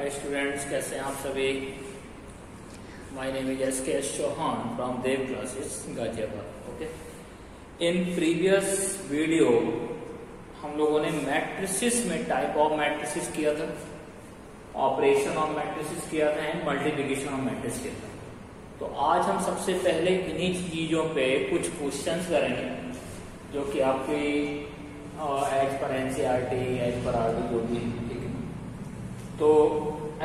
Hi students, कैसे हैं आप सभी। My name is SKS Chauhan from Dev classes Ghaziabad. Okay, in previous video हम लोगों ने मैट्रिसेस में टाइप ऑफ मैट्रिसेस किया था, ऑपरेशन ऑफ मैट्रिसेस किया था एंड मल्टीप्लिकेशन ऑफ मैट्रिक्स किया था। तो आज हम सबसे पहले इन्हीं चीजों पे कुछ क्वेश्चंस करेंगे जो कि आपकी as per NCERT as per RD जो भी है, ठीक है। तो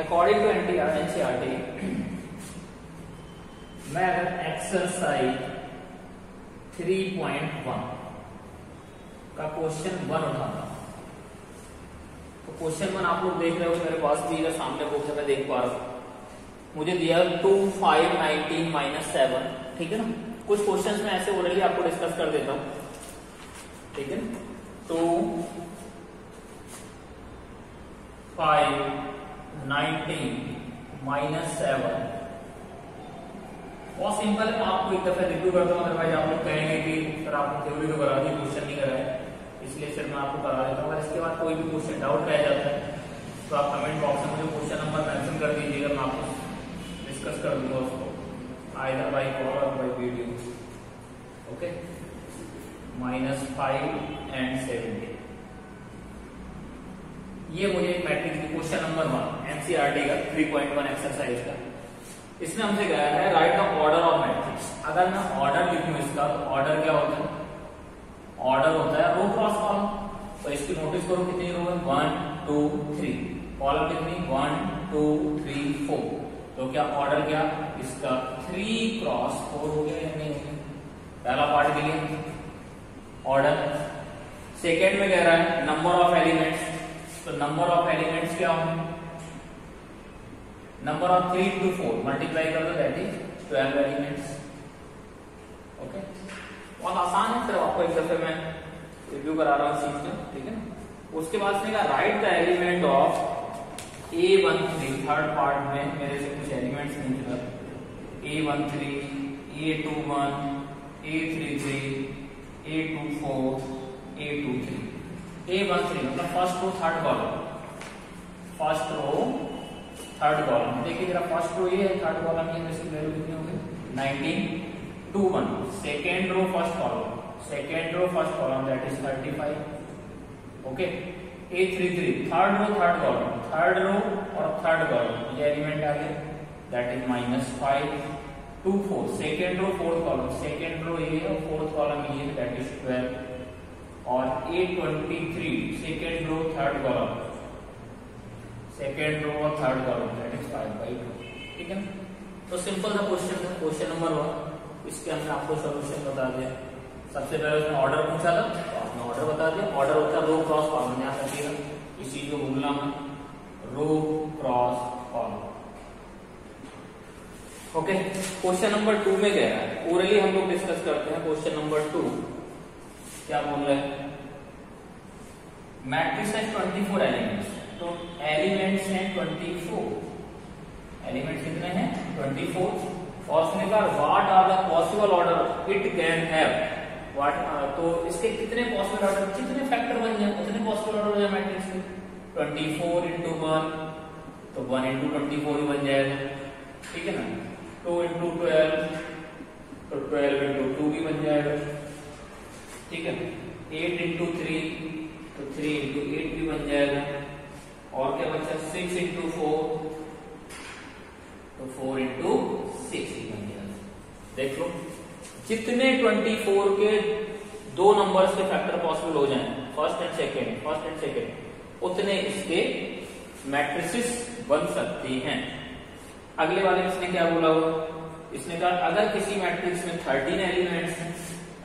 अकॉर्डिंग टू NCERT मैं अगर एक्सरसाइज 3.1 का क्वेश्चन 1 उठाता हूं तो क्वेश्चन 1 आप लोग देख रहे हो, मेरे पास भी इधर सामने बुक है, मैं देख पा रहा हूं। मुझे दिया 2, 5, 19 - 7, ठीक है ना। कुछ क्वेश्चंस में ऐसे ऑलरेडी आपको डिस्कस कर देता हूं, ठीक है। 2, 5, 19 - 7 बहुत सिंपल है। आपको एक दफा रिव्यू करता हूं, अदरवाइज आप लोग कहेंगे कि सर आपने थ्योरी तो करा दी, क्वेश्चन नहीं कराया, इसलिए फिर मैं आपको करा देता हूँ। अगर इसके बाद कोई भी क्वेश्चन डाउट रह जाता है तो आप कमेंट बॉक्स में मुझे क्वेश्चन नंबर मेंशन कर दीजिएगा, मैं आपको डिस्कस कर दूंगा उसको आइदर बाय कॉल और बाय वीडियो। ओके, -5 and 7 ये मुझे मैट्रिक्स क्वेश्चन नंबर 1 NCERT का 3.1 एक्सरसाइज का। इसमें हमसे कहा है right the order of matrix. अगर मैं ऑर्डर लिखूं इसका तो ऑर्डर क्या होता है? ऑर्डर होता है रो क्रॉस कॉलम। तो इसकी नोटिस करो कितनी रो है, 1 2 3, कॉलम कितनी 1 2 3 4। तो क्या ऑर्डर क्या इसका 3 क्रॉस 4 हो गया या नहीं हो गया? पहला पार्ट के लिए ऑर्डर। सेकेंड में कह रहा है नंबर ऑफ एलिमेंट्स। तो नंबर ऑफ एलिमेंट्स क्या होंगे? नंबर ऑफ 3 into 4 मल्टीप्लाई कर दो, दैट इज 12 एलिमेंट्स। ओके, बहुत आसान है, सिर्फ आपको एक दफे मैं रिव्यू करा रहा हूं चीज का, ठीक है ना। उसके बाद से right the element of A13। Third part में मेरे से कुछ एलिमेंट्स पूछ रहा, A13, A21, A33, A24, A23। A13 मतलब first row third column, first row third column. देखिए जरा, फर्स्ट रो ये है, थर्ड कॉलम ये, वैसे वैल्यू कितनी हो गई 19 21। Second row first column, second row first column that is 35। Okay, A33 third row third column, third row और थर्ड कॉलम ये एलिमेंट आ गए, that is -5 24। Second row fourth column, second row ये और फोर्थ कॉलम ये, that is 12। और A23 second row third column, second row और third column that is 5/2, ठीक है। तो सिंपल सा क्वेश्चन था, क्वेश्चन नंबर 1। इसके हमने आपको सॉल्यूशन बता दिया। सबसे पहले उसने ऑर्डर पूछा था तो आपने ऑर्डर बता दिया। ऑर्डर होता है रो क्रॉस कॉलम, याद रखिएगा, इस चीज को भूलना मत, row cross column. Okay, question number 2 में कह रहा है, ओरली हम लोग डिस्कस करते हैं। क्वेश्चन नंबर 2 क्या बोल रहे हैं? मैट्रिक्स है 24 एलिमेंट्स। तो एलिमेंट्स हैं 24, एलिमेंट्स कितने हैं 24। और उसने कहा what are the possible order it can have. What, तो इसके कितने पॉसिबल ऑर्डर, कितने फैक्टर बन जाए, उतने पॉसिबल ऑर्डर हो जाए मैट्रिक्स के। 24 into 1 तो 1 into 24 ही बन जाएगा, ठीक है ना। 2 into 12 तो 12 into 2 भी बन जाएगा, ठीक है। 8 into 3 तो 3 into 8 भी बन जाएगा। और क्या बचा 6 into 4 तो 4 into 6 ही बन जाएगा। देख लो, जितने 24 के दो नंबर्स के फैक्टर पॉसिबल हो जाएं, फर्स्ट एंड सेकेंड, उतने इसके मैट्रिसेस बन सकती हैं। अगले वाले में इसने क्या बोला हुआ? इसने कहा अगर किसी मैट्रिक्स में 13 एलिमेंट्स हैं,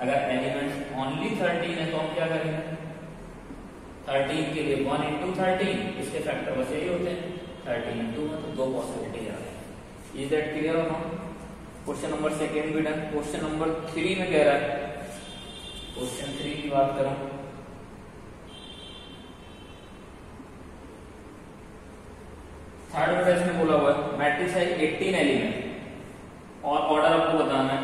अगर एलिमेंट्स ओनली 13 है तो हम क्या करेंगे? 13 के लिए 1 into 13, इसके फैक्टर बस यही होते हैं 13 into 1, तो दो पॉसिबिलिटी आ गई। इज दैट क्लियर और नॉट? क्वेश्चन नंबर 2 भी डन। क्वेश्चन नंबर 3 में कह रहा है, क्वेश्चन 3 की बात करूं, थर्ड में इसने बोला हुआ है मैट्रिक्स है 18 एलिमेंट और ऑर्डर आपको बताना है।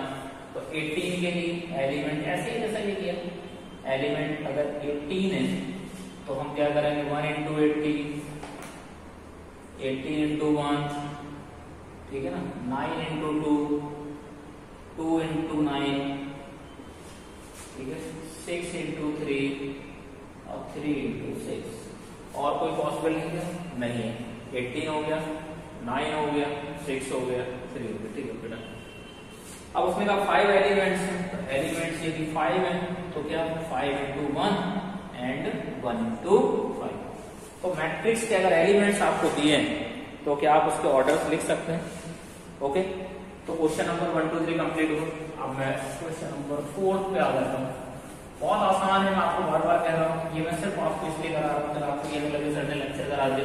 तो 18 के लिए एलिमेंट ऐसे ही जैसा ये किया, एलिमेंट अगर 18 है तो हम क्या करेंगे 1 into 18 18 इंटू 1, ठीक है ना, 9 इंटू 2, 2 इंटू 9, ठीक है, 6 इंटू 3 और 3 इंटू 6। और कोई पॉसिबल नहीं है? नहीं है। 18 हो गया, 9 हो गया, 6 हो गया, 3 हो गया, ठीक है बेटा। अब उसमें कहा 5 एलिमेंट्स हैं, तो एलिमेंट्स यदि 5 हैं तो क्या 5 इंटू 1 एंड 1 इंटू 5। तो मैट्रिक्स के अगर एलिमेंट्स आपको दिए हैं तो क्या आप उसके ऑर्डर्स लिख सकते हैं? ओके, तो क्वेश्चन नंबर 1 2 3 कंप्लीट हो। अब मैं क्वेश्चन नंबर 4 पे आ जाता हूँ। बहुत आसान है, मैं आपको बार बार कह रहा हूँ, ये मैं सिर्फ आपको इसलिए करा रहा हूँ आपको ये नहीं लगे सर ने लेक्चर करा दे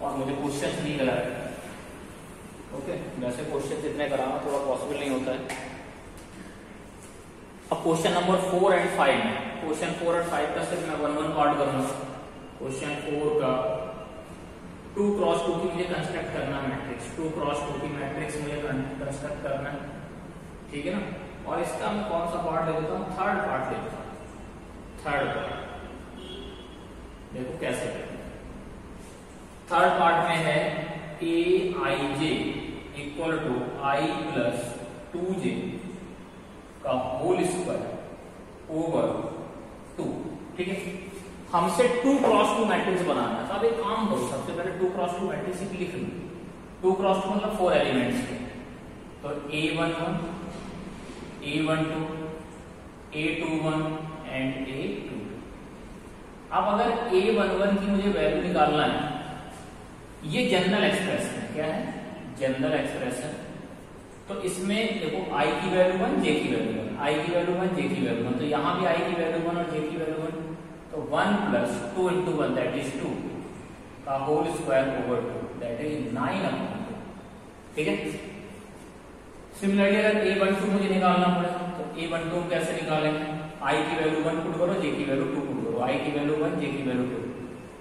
और मुझे क्वेश्चन नहीं करा रहे। ओके, वैसे क्वेश्चन जितने कराना थोड़ा पॉसिबल नहीं होता है। अब क्वेश्चन नंबर 4 एंड 5 में, क्वेश्चन 4 और 5 का सिर्फ मैं 1 पार्ट करूंगा। क्वेश्चन 4 का 2 क्रॉस 2 की मुझे कंस्ट्रक्ट करना है मैट्रिक्स, 2 क्रॉस 2 की मैट्रिक्स मुझे कंस्ट्रक्ट करना है, ठीक है ना। और इसका मैं कौन सा पार्ट ले लेता हूँ? थर्ड पार्ट ले लेता हूँ। थर्ड पार्ट देखो कैसे करते हैं। थर्ड पार्ट में है aij equal to i plus 2j का होल स्क्वायर ओवर 2, ठीक है। हमसे 2 क्रॉस 2 मैट्रिक्स बनाना है, तो अब एक काम करो, सबसे पहले 2 क्रॉस 2 मैट्रिक्स लिख लो। 2 क्रॉस 2 मतलब 4 एलिमेंट्स के, तो a11, a12, a21 and a22। अब अगर a11 की मुझे वैल्यू निकालना है, ये जनरल एक्सप्रेशन है, क्या है? General expression. तो इसमें देखो i की वैल्यू 1, j की वैल्यू 1, i की वैल्यू 1, j की वैल्यू 1, तो यहां भी i की वैल्यू 1 और j की वैल्यू 1, तो 1 प्लस 2 इंटू 1 दैट इज 2 का whole square over 2 that is 9 upon 2, ठीक है। सिमिलरली अगर a12 मुझे निकालना पड़े तो a12 कैसे निकालेंगे? i की वैल्यू 1 पुट करो, j की वैल्यू 2 पुट करो, i की वैल्यू 1, j की वैल्यू 2,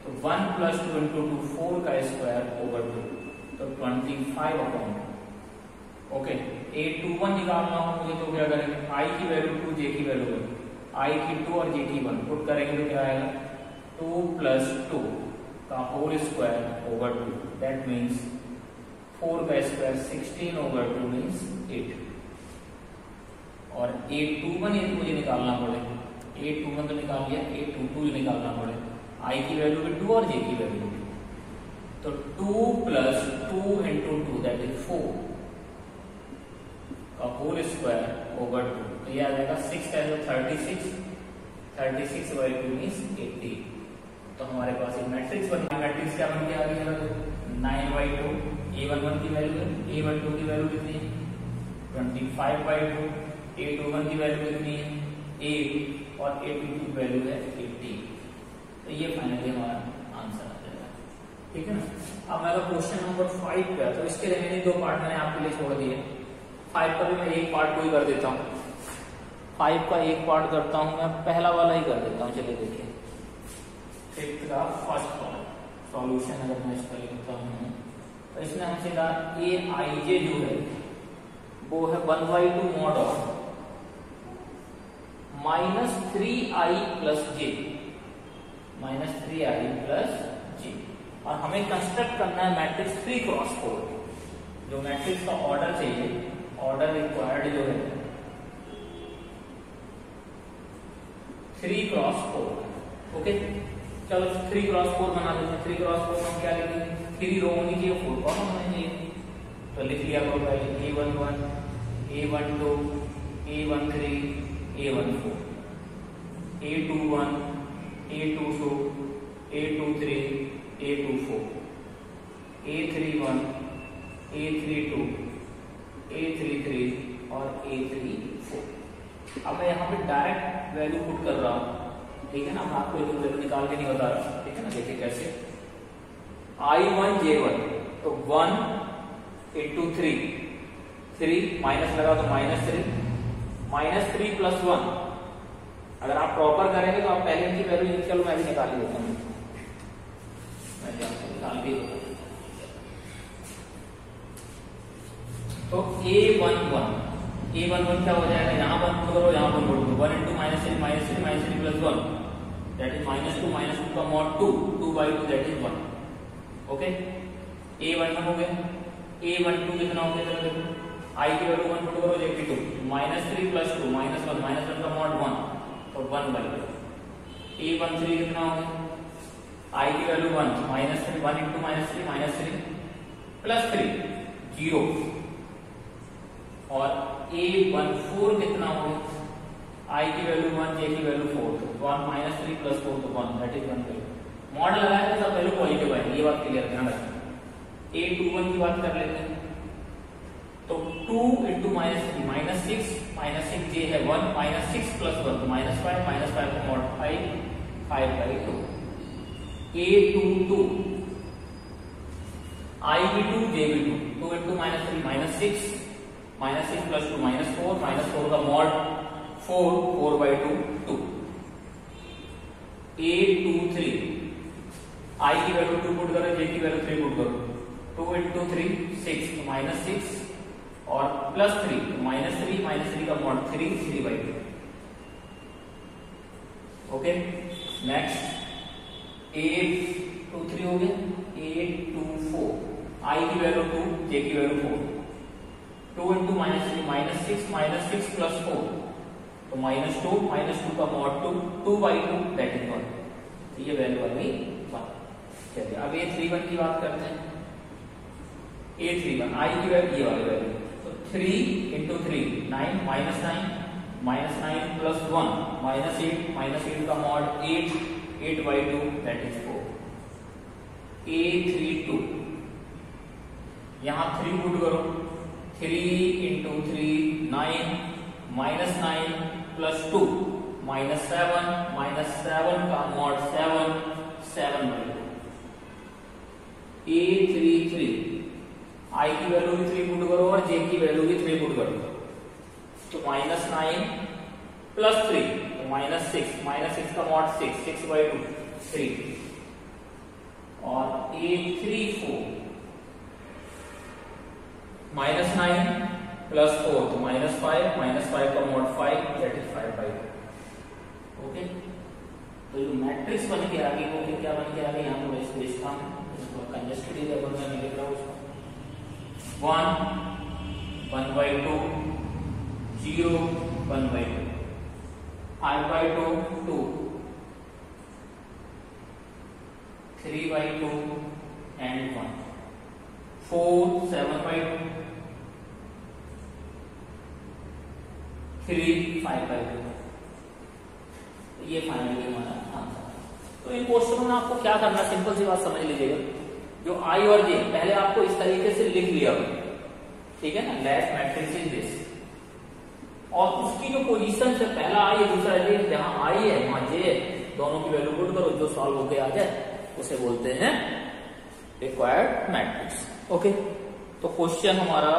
तो 1 प्लस 2 इंटू 2 4 का स्क्वायर ओवर 2, तो 25 अपॉन 2। ओके, a21 निकालना हो मुझे तो क्या करेंगे? i की वैल्यू 2, j की वैल्यू 1, i की 2 और j की 1 पुट करेंगे तो क्या आएगा? 2 प्लस 2 का whole square over 2 that means 4 का स्क्वायर 16 ओवर 2 मीन्स 8। और a21 यदि मुझे निकालना पड़े, a21 तो निकाल लिया, a22 निकालना पड़े, i की वैल्यू भी 2 और j की वैल्यू भी 2, तो 2 प्लस 2 इंटू 2 दैट इज 4 का होल स्क्वायर ओवर 2, तो ये आ जाएगा 6 टाइम्स 36, 36 बाई 2 मीन्स 80। तो हमारे पास एक मैट्रिक्स बनी। मैट्रिक्स क्या बन के आ गई है? 9/2 a11 की वैल्यू है, a12 की वैल्यू कितनी है? 25/2, a21 की वैल्यू कितनी है? 8 और a22 की वैल्यू है 80। तो ये फाइनली हमारा आंसर आ जाएगा, ठीक है ना। अब मैं अगर क्वेश्चन नंबर 5 पे, तो इसके रिमेनिंग 2 पार्ट मैंने आपके लिए छोड़ दिए। 5 का भी मैं एक पार्ट को ही कर देता हूँ, 5 का एक पार्ट करता हूँ मैं, पहला वाला ही कर देता हूँ। चलिए देखिए, 5th का फर्स्ट पार्ट सॉल्यूशन अगर मैं इसका लिखता हूँ, तो इसमें हमसे कहा aij जो है वो है 1/2 mod of -3i plus j, -3i plus j, और हमें कंस्ट्रक्ट करना है मैट्रिक्स 3 क्रॉस 4। जो मैट्रिक्स का ऑर्डर चाहिए, ऑर्डर रिक्वायर्ड जो है 3 क्रॉस 4। ओके, चलो 3 क्रॉस 4 बना देते हैं। 3 क्रॉस 4 में हम क्या लिखेंगे? 3 रो होनी चाहिए, 4 कॉलम होनी चाहिए, तो लिख लिया करो पहले a11, a12, a13, a14, a21, a22, a23, a24, a31, a32, a33 और a34। अब मैं यहाँ पे डायरेक्ट वैल्यू पुट कर रहा हूँ, ठीक है ना। मैं आपको एक वैल्यू निकाल के नहीं बता रहा, ठीक है ना। देखिए कैसे, i1 j1, तो 1 इंटू 3 माइनस लगा तो -3 प्लस 1। अगर आप प्रॉपर करेंगे तो आप पहले इनकी वैल्यू, चलो मैं भी निकाल ही देता हूँ, मैं निकाल भी देता हूँ। तो a11 क्या हो जाएगा? यहाँ पर करो, यहाँ पर बोलो 1 इंटू -3 प्लस 1 दैट इज -2 का mod 2 2/2 that is 1। Okay, A11 हो गया, A12 कितना हो गया, चलो देखो I की वैल्यू 1 पुट करो, JP2 -3 + 2 -1 -1 का मॉड 1 तो 1/2। A13 कितना हो गया, I की वैल्यू 1 -3 1 × -3 + 3 0 और A14 कितना हो गया, I की वैल्यू 1 J की वैल्यू 4 तो 1 -3 + 4 तो 1 दैट इज 1/2। मॉड लगाया तो सब वैल्यू पॉजिटिव आएगी, ये बात क्लियर ध्यान रखना। A21 की बात कर लेते हैं तो 2 × -3 -6 J है 1 -6 + 1 तो -5 -5 का मॉड 5 5/2। A22 IB2 JB2 2 × -3 -6 -6 + 2 -4 -4 का मॉड 4 4/2 2। A23 I की वैल्यू 2 पुट करो, J की वैल्यू 3 पुट करो, 2 × 3 6 तो -6 और +3 -3 -3 का मॉड 3 3/2। ओके नेक्स्ट A23 हो गया। A24 I की वैल्यू 2 J की वैल्यू 4 2 × -3 -6 + 4 तो -2 का मॉड 2 2/2 दैट इज 1। तो ये वैल्यू आ गई 1। चलिए अब A31 की बात करते हैं। A31 I की वैल्यू ये वाली वैल्यू तो 3 × 3 9 -9 + 1 -8 का मॉड 8 8/2 दैट इज 4। A32 यहां 3 पुट करो, 3 × 3 9 -9 + 2 -7 का मॉड 7 7/2। A33 I की वैल्यू भी 3 पुट करो और J की वैल्यू भी 3 पुट करो तो -9 + 3 तो -6 का मॉड 6 6/2 3 और A34 -9 + 4 तो -5 का मॉड 5 दैट इज 5/2। ओके तो जो मैट्रिक्स बन के आगे वो क्या बन के आगे, यहाँ पर वैसे लिखता हूं कंजेस्टेड एरिया बन के लिख रहा हूं उसको 1 1/2 0 1/2 5/2 2 3/2 and 1 4 7/2 3 5/2। ये फाइनली हमारा आंसर। तो इन क्वेश्चनों में आपको क्या करना, सिंपल सी बात समझ लीजिएगा, जो I और J पहले आपको इस तरीके से लिख लिया, ठीक है ना, लेट मैट्रिक्स इज दिस, और उसकी जो पोजीशन से पहला I है दूसरा J, जहां I है वहां J है, दोनों की वैल्यू पुट करो, जो सॉल्व होके आ जाए उसे बोलते हैं रिक्वायर्ड मैट्रिक्स। ओके तो क्वेश्चन हमारा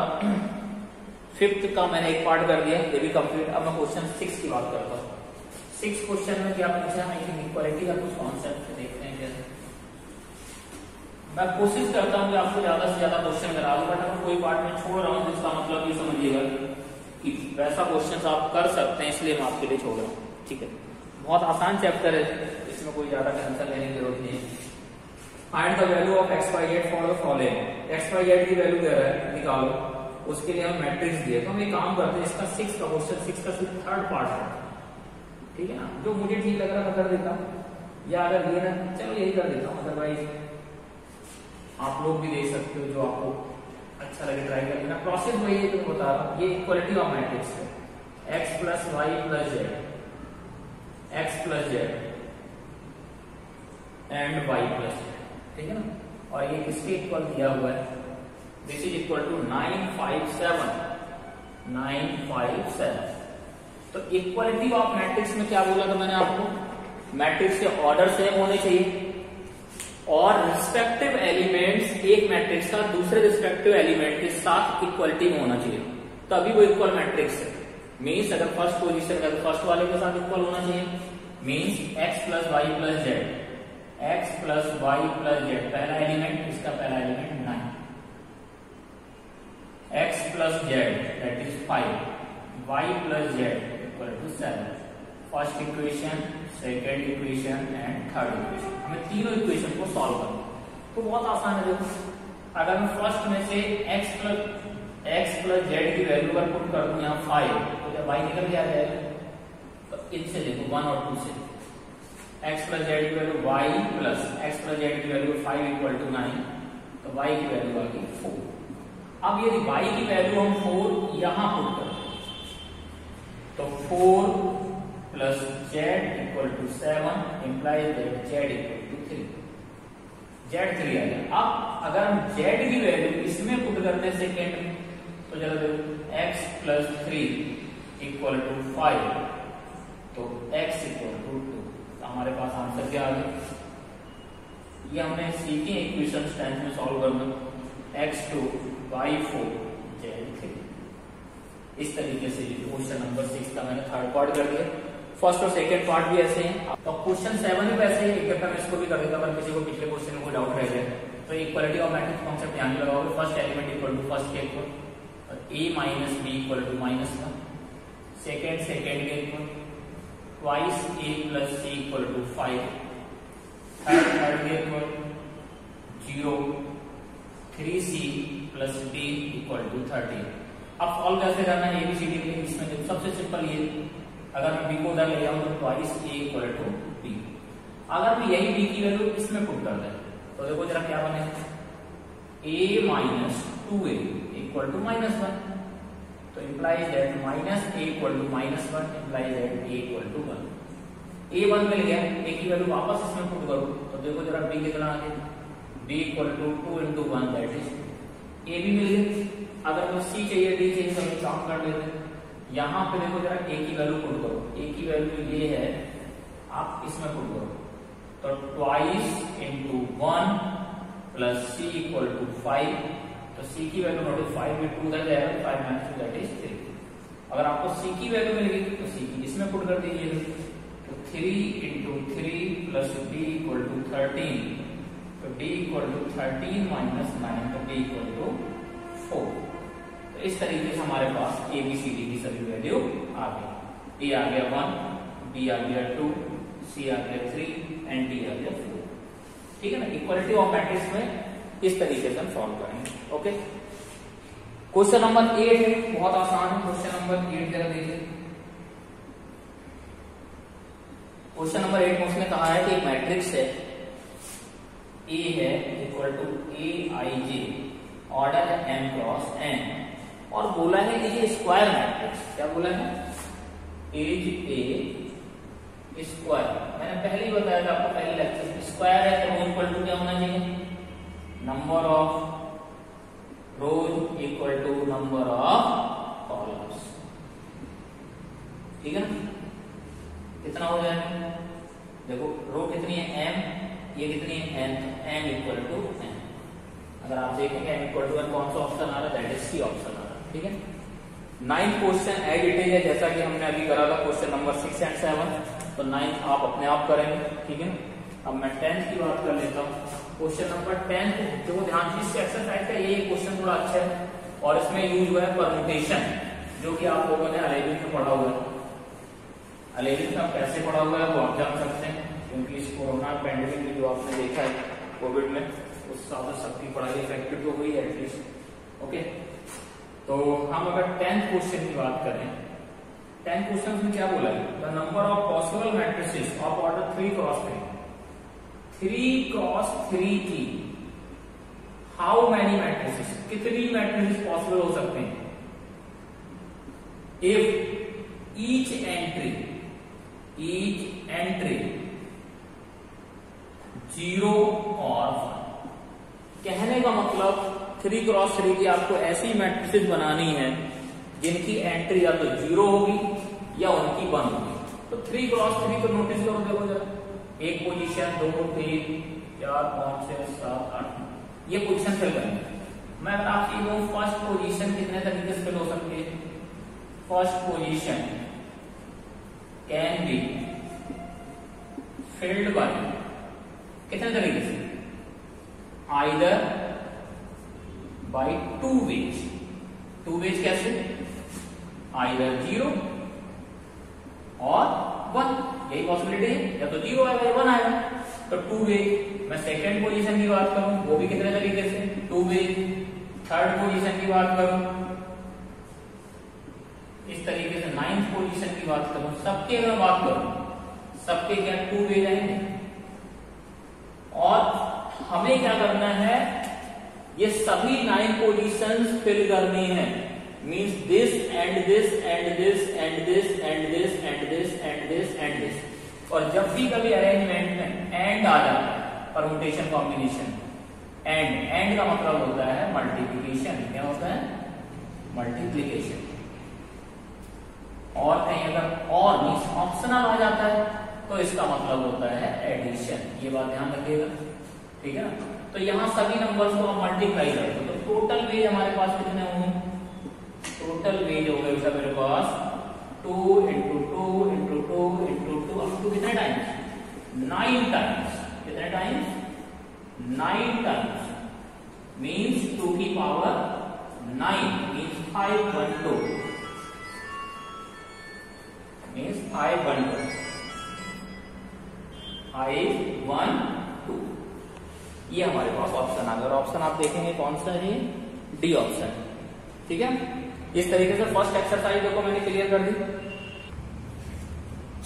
5th का मैंने एक पार्ट कर दिया, ये भी कंप्लीट। अब मैं क्वेश्चन 6 की बात करता हूँ। 6 क्वेश्चन में क्या पूछा है, इक्वालिटी का कुछ कॉन्सेप्ट देखते हैं कैसे। मैं कोशिश करता हूँ कि आपको ज्यादा से ज्यादा क्वेश्चन करा दूं, बट अगर कोई पार्ट में छोड़ रहा हूँ जिसका मतलब ये समझिएगा कि वैसा क्वेश्चन आप कर सकते हैं, इसलिए मैं आपके लिए छोड़ रहा हूँ। ठीक है, बहुत आसान चैप्टर है, इसमें कोई ज्यादा टेंशन लेने की जरूरत नहीं है। Find the value of x, y, z for the following. x, y, z की वैल्यू दे रहा है, निकालो। उसके लिए हम मैट्रिक्स दिए, तो हम एक काम करते हैं, इसका 6 का क्वेश्चन 6 का सिर्फ 3rd पार्ट है, ठीक है ना। जो मुझे ठीक लग रहा है मैं कर देता हूँ, या अगर ये ना चलो यही कर देता हूँ, अदरवाइज आप लोग भी देख सकते हो, जो आपको अच्छा लगे ट्राई कर लेना। प्रोसेस वही है जो बता रहा हूँ, ये इक्वालिटी ऑफ मैट्रिक्स है, x + y + z, x + z and y + z, ठीक है ना। और ये किसके इक्वल दिया हुआ है, दिस इज इक्वल टू 957 957। तो इक्वालिटी ऑफ मैट्रिक्स में क्या बोला था मैंने आपको, मैट्रिक्स के ऑर्डर सेम होने चाहिए और रिस्पेक्टिव एलिमेंट्स एक मैट्रिक्स का दूसरे रिस्पेक्टिव एलिमेंट के साथ इक्वलिटी में होना चाहिए, तभी वो इक्वल मैट्रिक्स है। मीन्स अगर फर्स्ट पोजीशन का तो फर्स्ट वाले के साथ इक्वल होना चाहिए, means x + y + z, x + y + z पहला एलिमेंट, इसका पहला element 9, x + z that is 5, y + z = 7। First equation, second equation and third equation, हमें तीनों इक्वेशन को सॉल्व करना। तो बहुत आसान है, देखो अगर मैं फर्स्ट में से x प्लस जेड की वैल्यू पर पुट कर दूं यहाँ 5, तो क्या y निकल के आ जाएगा? तो इनसे देखो 1 और 2 से x प्लस जेड की value y plus x plus Z की वैल्यू 5 इक्वल टू 9, तो y की वैल्यू आ गई 4। अब यदि y की वैल्यू हम 4 यहां पुट करें तो 4 plus z equal to 7 implies that z equal to 3, z 3 आ गया। अब अगर हम जेड की वैल्यू इसमें पुट करते हैं सेकेंड में, तो चलो देखो x प्लस 3 इक्वल टू 5, तो x इक्वल टू 2, तो हमारे पास आंसर क्या आ गया? ये हमने सीखे इक्वेशन 10 में सॉल्व करना, x2 y4 z3। इस तरीके से क्वेश्चन नंबर 6 का मैंने थर्ड पार्ट कर दिया। फर्स्ट और सेकंड पार्ट भी ऐसे हैं। तो क्वेश्चन 7 भी वैसे ही, एक दफा मैं इसको भी कर देता, अगर किसी को पिछले क्वेश्चन में कोई डाउट रह जाए तो इक्वालिटी ऑफ मैट्रिक्स कॉन्सेप्ट ध्यान लगाओगे। First element equal to first के equal, a minus B equal to -1, second के equal, twice a plus c equal to 5, third के equal 0, 3c plus d equal to 13। अब solve कैसे करना है ABCD के? इसमें देखो सबसे सिंपल ये, अगर मैं b को उधर ले जाऊं तो twice a equal to b। अगर मैं यही b की वैल्यू इसमें पुट कर दें तो देखो जरा क्या बनेगा, a minus 2a equal to -1, तो implies that minus a equal to -1 implies that a equal to 1। a 1 मिल गया, a की वैल्यू वापस इसमें पुट करो तो देखो जरा b कितना आ गया, b equal to 2 into 1 that is a भी मिल गया। अगर मैं c चाहिए d चाहिए तो हम काम कर लेते हैं। यहां पे देखो जरा a की वैल्यू पुट करो, a की वैल्यू ये है, आप इसमें पुट करो तो twice into 1 plus c equal to 5, तो c की वैल्यू नोटिस 5 में 2 उधर जाएगा, 5 माइनस 2 दैट इज 3। अगर आपको c की वैल्यू मिल गई तो c की इसमें पुट कर दीजिए, तो 3 into 3 plus d equal to 13, तो d इक्वल टू 13 माइनस 9, तो d इक्वल टू 4। तो इस तरीके से हमारे पास ABCD की सभी वैल्यू आ गई। A आ गया 1, B आ गया 2, C आ गया 3 एंड D आ गया 4। ठीक है ना? इक्वालिटी ऑफ मैट्रिक्स में इस तरीके से हम सॉल्व करेंगे। ओके, क्वेश्चन नंबर 8 है, बहुत आसान है। क्वेश्चन नंबर 8 जरा देखिए। क्वेश्चन नंबर 8 में उसने कहा है कि एक मैट्रिक्स है, A है इक्वल टू Aij, ऑर्डर है m क्रॉस n, और बोला है कि ये स्क्वायर मैट्रिक्स, क्या बोला है, एज ए स्क्वायर। मैंने पहले ही बताया था आपको पहले लेक्चर में, स्क्वायर है तो रो इक्वल टू क्या होना चाहिए, number of rows equal to number of columns. ठीक है ना? कितना हो जाएगा, देखो रो कितनी है m, ये कितनी है n, तो n इक्वल टू n। अगर आप देखेंगे n इक्वल टू n कौन सा ऑप्शन आ रहा है, दैट इज सी ऑप्शन आ रहा है। ठीक है, 9th question as it is है, जैसा कि हमने अभी करा था क्वेश्चन नंबर 6 एंड 7, तो 9th आप अपने आप करेंगे। ठीक है, अब मैं 10th की बात कर लेता हूँ। क्वेश्चन नंबर 10 जो ध्यान से इस एक्सरसाइज का ये क्वेश्चन थोड़ा अच्छा है, और इसमें यूज हुआ है परम्यूटेशन, जो कि आप लोगों ने 11th में पढ़ा हुआ है। 11th में कैसे पढ़ा हुआ है वो आप जान सकते हैं, क्योंकि इस कोरोना पेंडेमिक में जो आपने देखा है कोविड में, उस हिसाब से सबकी पढ़ाई इफेक्टिव तो हुई है एटलीस्ट। ओके, तो हम अगर 10th क्वेश्चन की बात करें, 10th क्वेश्चन में क्या बोला है, the number of possible matrices of order 3 cross 3, 3 cross 3 की हाउ मैनी मैट्रिसेस, कितनी मैट्रिसेस पॉसिबल हो सकते हैं, इफ ईच एंट्री 0 और 1। कहने का मतलब 3 क्रॉस 3 की आपको ऐसी मैट्रिसेस बनानी है जिनकी एंट्री या तो 0 होगी या उनकी 1 होगी। तो 3 क्रॉस 3 को नोटिस करो, देखो जरा, एक पोजीशन 2 3 4 5 6 7 8, ये पोजीशन फिल करेंगे। मैं अगर आपकी वो फर्स्ट पोजीशन कितने तरीके से फिल हो सकती है, first position can be filled by कितने तरीके से, आइदर बाय 2 वेज। 2 वेज कैसे, आइदर 0 और 1, यही पॉसिबिलिटी है, या तो 0 आएगा या 1 आएगा। तो 2 वे। मैं सेकंड पोजीशन की बात करूं वो भी कितने तरीके से 2 वे। थर्ड पोजीशन की बात करूं इस तरीके से, 9th पोजीशन की बात करूं, सबके अगर बात करूं सबके क्या 2 वे जाएंगे। और हमें क्या करना है, ये सभी 9 पोजीशंस फिल करनी है। Means this and this and this and this and this and this and this and this. और जब भी कभी अरेंजमेंट में एंड आ जाता है, परमुटेशन कॉम्बिनेशन, एंड का मतलब होता है मल्टीप्लिकेशन। क्या होता है? मल्टीप्लिकेशन। और कहीं अगर और मींस ऑप्शनल आ जाता है तो इसका मतलब होता है एडिशन। ये बात ध्यान रखिएगा, ठीक है ना। तो यहाँ सभी नंबर्स को हम मल्टीप्लाई करते हैं तो टोटल वेज हमारे पास कितने होंगे? टोटल वेज हो गए मेरे पास 2 into 2 into 2 into 2 up to कितने टाइम्स? 9 टाइम्स। कितने टाइम्स? 9 टाइम्स। मीन्स 2 की पावर 9 मीन्स 512 मीन्स 512 512। ये हमारे पास ऑप्शन आ गया। और ऑप्शन आप देखेंगे कौन सा है? D option. ठीक है, इस तरीके से फर्स्ट एक्सरसाइज देखो मैंने क्लियर कर दी।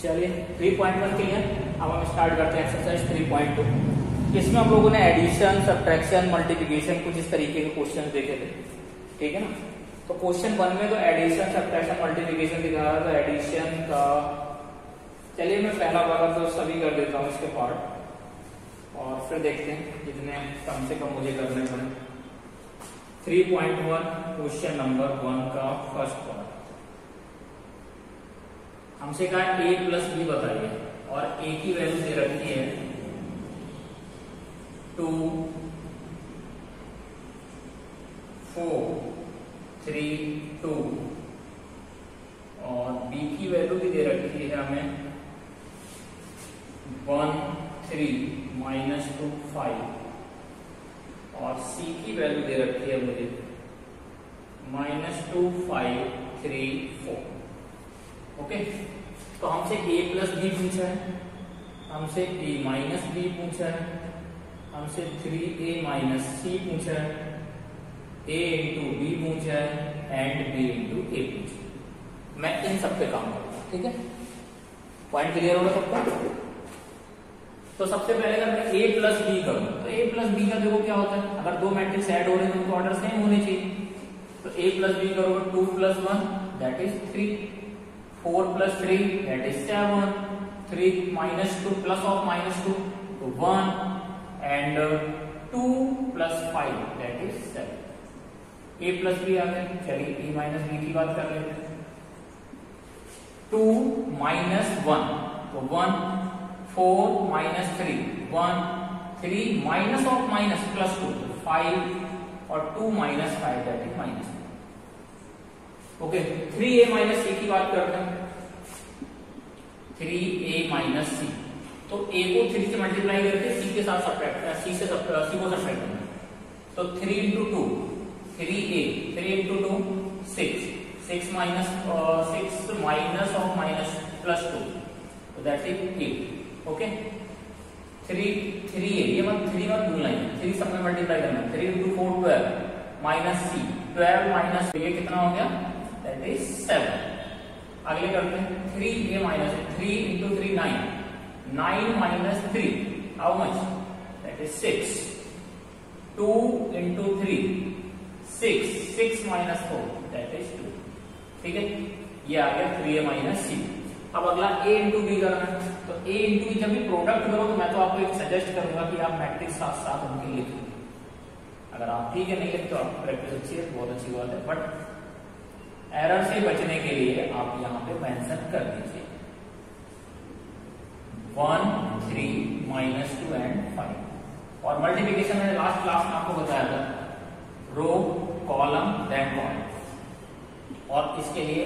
चलिए 3.1 क्लियर। अब हम स्टार्ट करते हैं एक्सरसाइज 3.2। इसमें हम लोगों ने एडिशन, सब्ट्रैक्शन, मल्टीप्लिकेशन कुछ इस तरीके के क्वेश्चन देखे थे, ठीक है ना। तो क्वेश्चन 1 में तो एडिशन, सब्ट्रैक्शन, मल्टीप्लिकेशन दिखा रहा था। एडिशन का चलिए मैं पहला वाला तो सभी कर देता हूँ इसके पार्ट और फिर देखते हैं कितने कम से कम मुझे करने पड़े। 3.1 क्वेश्चन नंबर 1 का फर्स्ट पार्ट हमसे कहा a प्लस बी बताइए और a की वैल्यू दे रखी है 2 4 3 2 और b की वैल्यू भी दे रखी है हमें 1 3 -2 5 और c की वैल्यू दे रखी है मुझे -2 5 3 4। ओके, तो हमसे a प्लस बी पूछा है, हमसे a माइनस बी पूछा है, हमसे 3a माइनस सी पूछा है, a इंटू बी पूछा है एंड b इंटू ए पूछा है। मैं इन सब पे काम करूंगा, ठीक है। पॉइंट क्लियर होगा सबका। तो सबसे पहले अगर मैं a प्लस बी करूं तो a प्लस बी का देखो क्या होता है, अगर दो मैट्रिक्स ऐड हो रहे हैं तो उनके ऑर्डर सेम होने चाहिए। तो a प्लस बी करोगे 2 plus 1 that is 3, 4 plus 3 that is 7, 3 minus 2 plus of -2 तो 1 and 2 plus 5 that is 7। a plus B आ गया। चलिए a माइनस बी की बात कर लेते हैं। 2 माइनस 1 तो 1, 4 minus 3 1, 3 minus of minus plus 2 5 और 2 minus 5 that is -2। Okay, 3a minus C की बात करते हैं। 3a माइनस सी तो a को 3 से मल्टीप्लाई करके c के साथ सब्ट्रैक्ट, c को सब्ट्रैक्ट करना। तो 3 into 2 3a, 3 into 2 6, 6 minus 6 minus of minus plus 2 तो दैट इज 8। ओके, 3a ये मत 3 मत भूलना है, 3 सब में मल्टीप्लाई करना। 3 इंटू 4 12 माइनस सी 12 माइनस ये कितना हो गया दैट इज 7। अगले करते हैं 3a minus 3 into 3 9, 9 minus 3 how much that is 6, 2 into 3 6, 6 minus 4 that is 2। ठीक है, ये आ गया 3a माइनस सी। अब अगला a इंटू बी करना है। तो a इंटू बी जब भी प्रोडक्ट करो तो मैं तो आपको एक सजेस्ट करूंगा कि आप मैट्रिक्स साथ साथ उनके लिखो। अगर आप ठीक है नहीं लिखते तो आपकी प्रैक्टिस अच्छी है, बहुत अच्छी बात है, बट एरर से बचने के लिए आप यहाँ पे मेंशन कर दीजिए 1 3 -2 एंड 5। और मल्टीप्लिकेशन मैंने लास्ट क्लास में आपको बताया था रो कॉलम देन कॉलम। और इसके लिए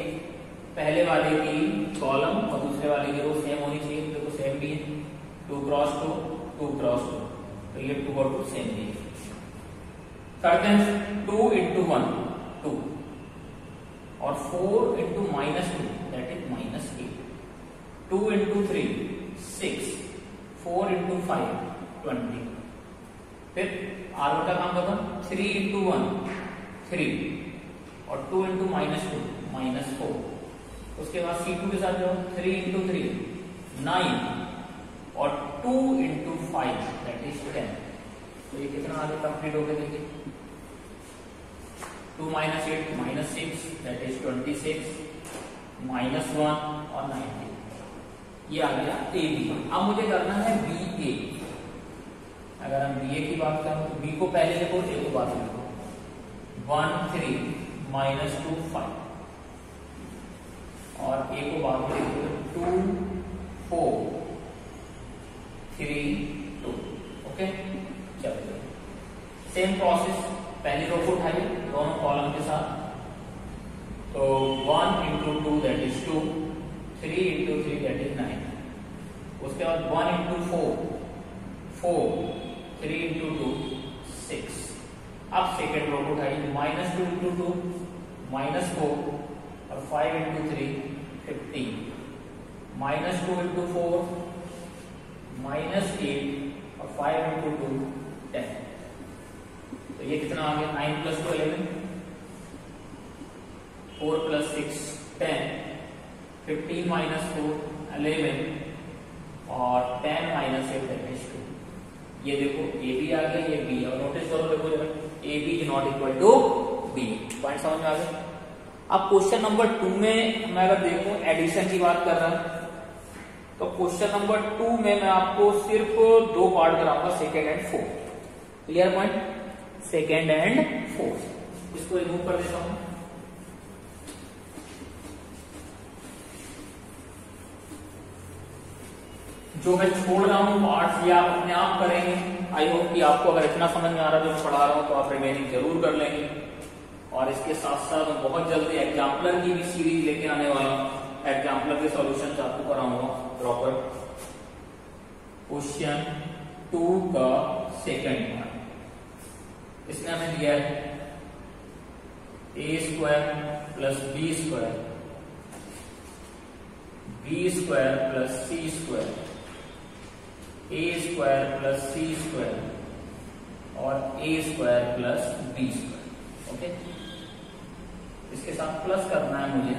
पहले वाले की कॉलम और दूसरे वाले की रो सेम होनी चाहिए। देखो सेम भी है, 2 क्रॉस 2 2 क्रॉस 2 तो ये 2 और 2 सेम भी है। करते हैं 2 इंटू 1 2 और 4 into -2 that is -8, 2 into 3 6, 4 into 5 20। फिर R1 का काम खत्म, 3 इंटू 1 3 और 2 इंटू -2 -4। उसके बाद C2 के साथ जो 3 इंटू 3 9 और 2 इंटू 5 दैट इज 10। तो ये कितना आगे कंप्लीट हो गया देखिए, 2 - 8 -6 दैट इज 26 -1 और 19। ये आ गया AB। अब मुझे करना है BA। अगर हम BA की बात करें तो B को पहले लिखो, A को बाद में लिखो। 1 3 -2 5 और A को बाद में लिखो 2 4 3 2। ओके, चलिए सेम प्रोसेस, पहली रो को उठाइए दोनों कॉलम के साथ। तो 1 into 2 that is 2, 3 into 3 that is 9। उसके बाद 1 इंटू 4 3 इंटू 2 6। अब सेकेंड रो को उठाइए, -2 इंटू 2 -4 और 5 इंटू 3 15, -2 इंटू 4 -8 और 5 इंटू 2 10। तो ये कितना आ गया, 9 + 2 11, 4 + 6 10, 15 - 4 11 और 10 - 8 दैट इज 2। ये देखो ए बी आ गया, ये बी। और नोटिस करो, देखो a b is not equal to b. Point समझ में आ गया। अब क्वेश्चन नंबर 2 में मैं अगर देखूं एडिशन की बात कर रहा हूं, तो क्वेश्चन नंबर 2 में मैं आपको सिर्फ 2 पार्ट कराऊंगा, second and fourth. Clear point, second and fourth. इसको रिमूव कर देता हूं। जो मैं छोड़ रहा हूं पार्ट्स ये आप अपने आप करेंगे। आई होप कि आपको अगर इतना समझ में आ रहा है जो मैं पढ़ा रहा हूं तो आप रिमेनिंग जरूर कर लेंगे। और इसके साथ साथ मैं बहुत जल्दी एग्जाम्पलर की भी सीरीज लेके आने वाला हूं। एग्जाम्पलर के सॉल्यूशंस आपको कराऊंगा प्रॉपर। क्वेश्चन 2 का सेकंड पार्ट, इसने हमें दिया है a² + b² b² + c² a² + c² और a² + b²। ओके, इसके साथ प्लस करना है मुझे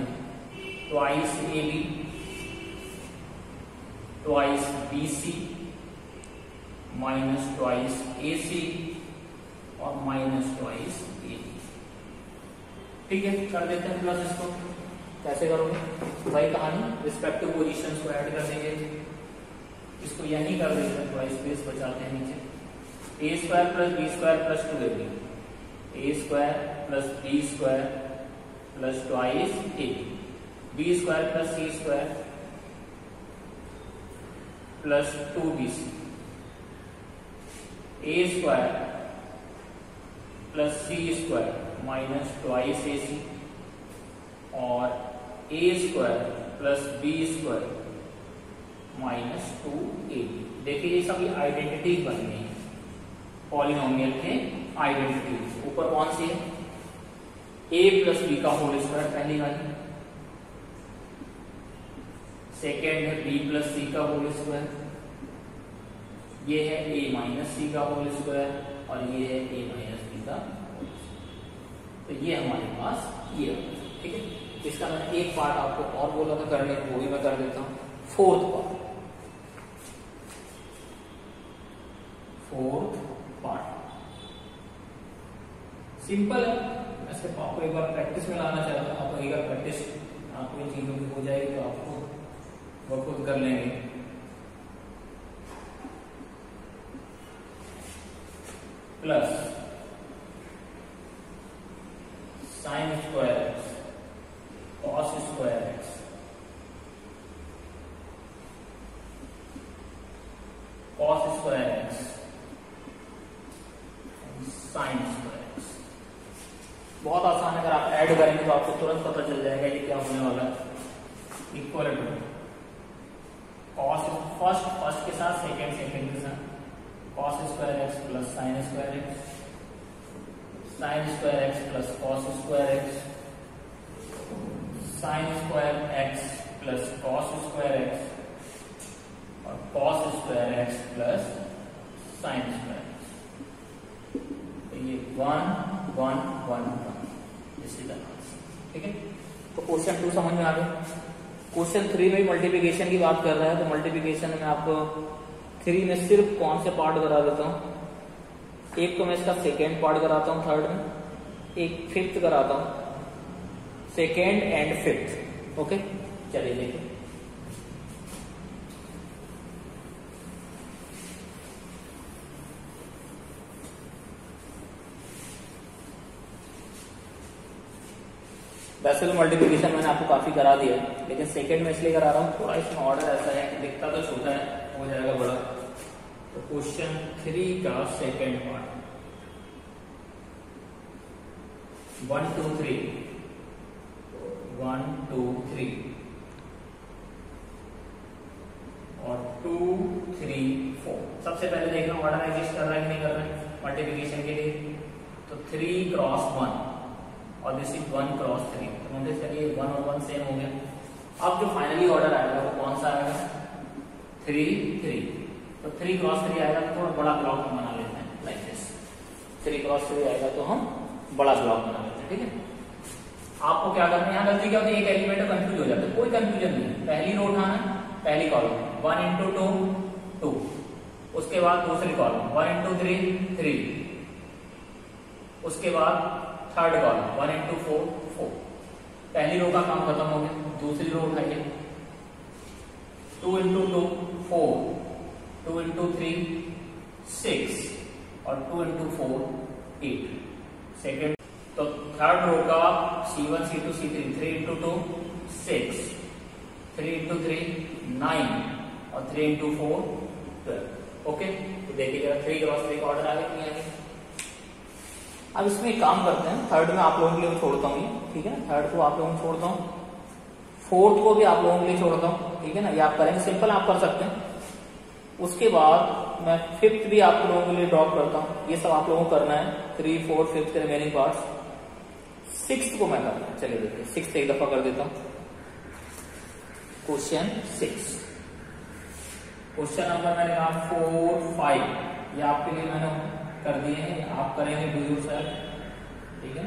twice AB twice BC minus twice AC और माइनस ट्वाइस AB। ठीक है, कर देते हैं प्लस। इसको कैसे करोगे, वही कहानी, रिस्पेक्टिव पोजीशंस को ऐड कर देंगे। इसको यही कर देते हैं, ट्वाइस स्पेस बचाते हैं नीचे। a² + b² + 2ab, a² + b² + twice ab, b² + c² + 2bc, a² + c² minus twice ac और a² + b² माइनस 2ab। देखिए ये सभी आइडेंटिटी बन गई है, पॉलिनोमियल के आइडेंटिटी। ऊपर कौन सी है, a + b का होल स्क्वायर पहली वाली, सेकेंड है b + c का होल स्क्वायर, ये है a - c का होल स्क्वायर और ये है a - b का होल स्क्वायर। तो ये हमारे पास ये, ठीक है। इसका मैंने एक पार्ट आपको और बोला था करने, वो भी मैं कर देता हूं। फोर्थ पार्ट सिंपल है, मैं सिर्फ आपको एक बार प्रैक्टिस में लाना चाहता हूं। आपको एक बार प्रैक्टिस आपको इन चीजों की हो जाएगी तो आपको वो खुद कर लेंगे। Plus sin² x cos² x cos² x sin² x। बहुत आसान है, अगर आप ऐड करेंगे तो आपको तुरंत पता चल जाएगा ये क्या होने वाला है। इक्वल टू cos फर्स्ट के साथ सेकेंड के साथ cos² x + sin² x, sin² x + cos² x, sin² x + cos² x और cos² x + साइन स्क्वायर। तो ये 1 1 1 1 इसी तरह से, ठीक है। तो क्वेश्चन 2 समझ में आ गया। क्वेश्चन 3 में मल्टीप्लिकेशन की बात कर रहा है, तो मल्टीप्लिकेशन में आपको 3 में सिर्फ कौन से पार्ट करा देता हूं, एक तो मैं इसका सेकेंड पार्ट कराता हूं थर्ड में, एक फिफ्थ कराता हूं, सेकेंड एंड फिफ्थ। ओके, चलिए देखिए। वैसे तो मल्टीप्लिकेशन मैंने आपको काफी करा दिया है, लेकिन सेकेंड में इसलिए करा रहा हूँ, थोड़ा इसमें ऑर्डर ऐसा है कि दिखता तो छोटा है, हो जाएगा बड़ा। तो क्वेश्चन 3 का सेकेंड पार्ट 1 2 3 1 2 3 और 2 3 4। सबसे पहले देखना ऑर्डर एग्जिस्ट कर रहा है कि नहीं कर रहा है मल्टीप्लिकेशन के लिए। तो 3 क्रॉस 1 और दिस इज 1 क्रॉस 3। तो मुझे चलिए 1 और 1 सेम हो गया। अब जो फाइनली ऑर्डर आएगा वो कौन सा आएगा, 3 3। तो 3 क्रॉस 3 आएगा तो थोड़ा बड़ा ब्लॉक हम बना लेते हैं, लाइक दिस। 3 क्रॉस 3 आएगा तो हम बड़ा ब्लॉक बना लेते हैं, ठीक है। आपको क्या करना है, यहाँ गलती क्या होती है, एक एलिमेंट कंफ्यूज हो जाता है, कोई कंफ्यूजन नहीं है। पहली रो उठाना है, पहली कॉलम 1 into 2 2, उसके बाद दूसरी कॉलम 1 into 3 3, उसके बाद थर्ड कॉलम 1 into 4 4। पहली रो का काम खत्म हो गया। दूसरी रो उठाइए, 2 into 2 4, 2 into 3 6 और 2 into 4 8। सेकेंड तो थर्ड रो का C1 C2 C3 3 into 2 6, 3 into 3 9 और 3 into 4 12। ओके, तो देखिएगा 3 क्रॉस 3 का ऑर्डर आ गया कि नहीं आ गया। अब इसमें एक काम करते हैं, थर्ड में आप लोगों के लिए छोड़ता हूँ ये, ठीक है ना। थर्ड को आप लोगों को छोड़ता हूँ, फोर्थ को भी आप लोगों के लिए छोड़ता हूँ, ठीक है ना। ये आप करेंगे, सिंपल आप कर सकते हैं। उसके बाद मैं फिफ्थ भी आप लोगों के लिए ड्रॉप करता हूँ। ये सब आप लोगों को करना है, 3 4 5 के रिमेनिंग पार्ट्स। सिक्स्थ को मैं करता हूँ, चलिए देखिए। सिक्स्थ एक दफा कर देता हूँ। क्वेश्चन 6, क्वेश्चन नंबर मैंने कहा 4 5, ये आपके लिए मैंने कर दिए हैं, आप करेंगे डू योर सेल्फ, ठीक है।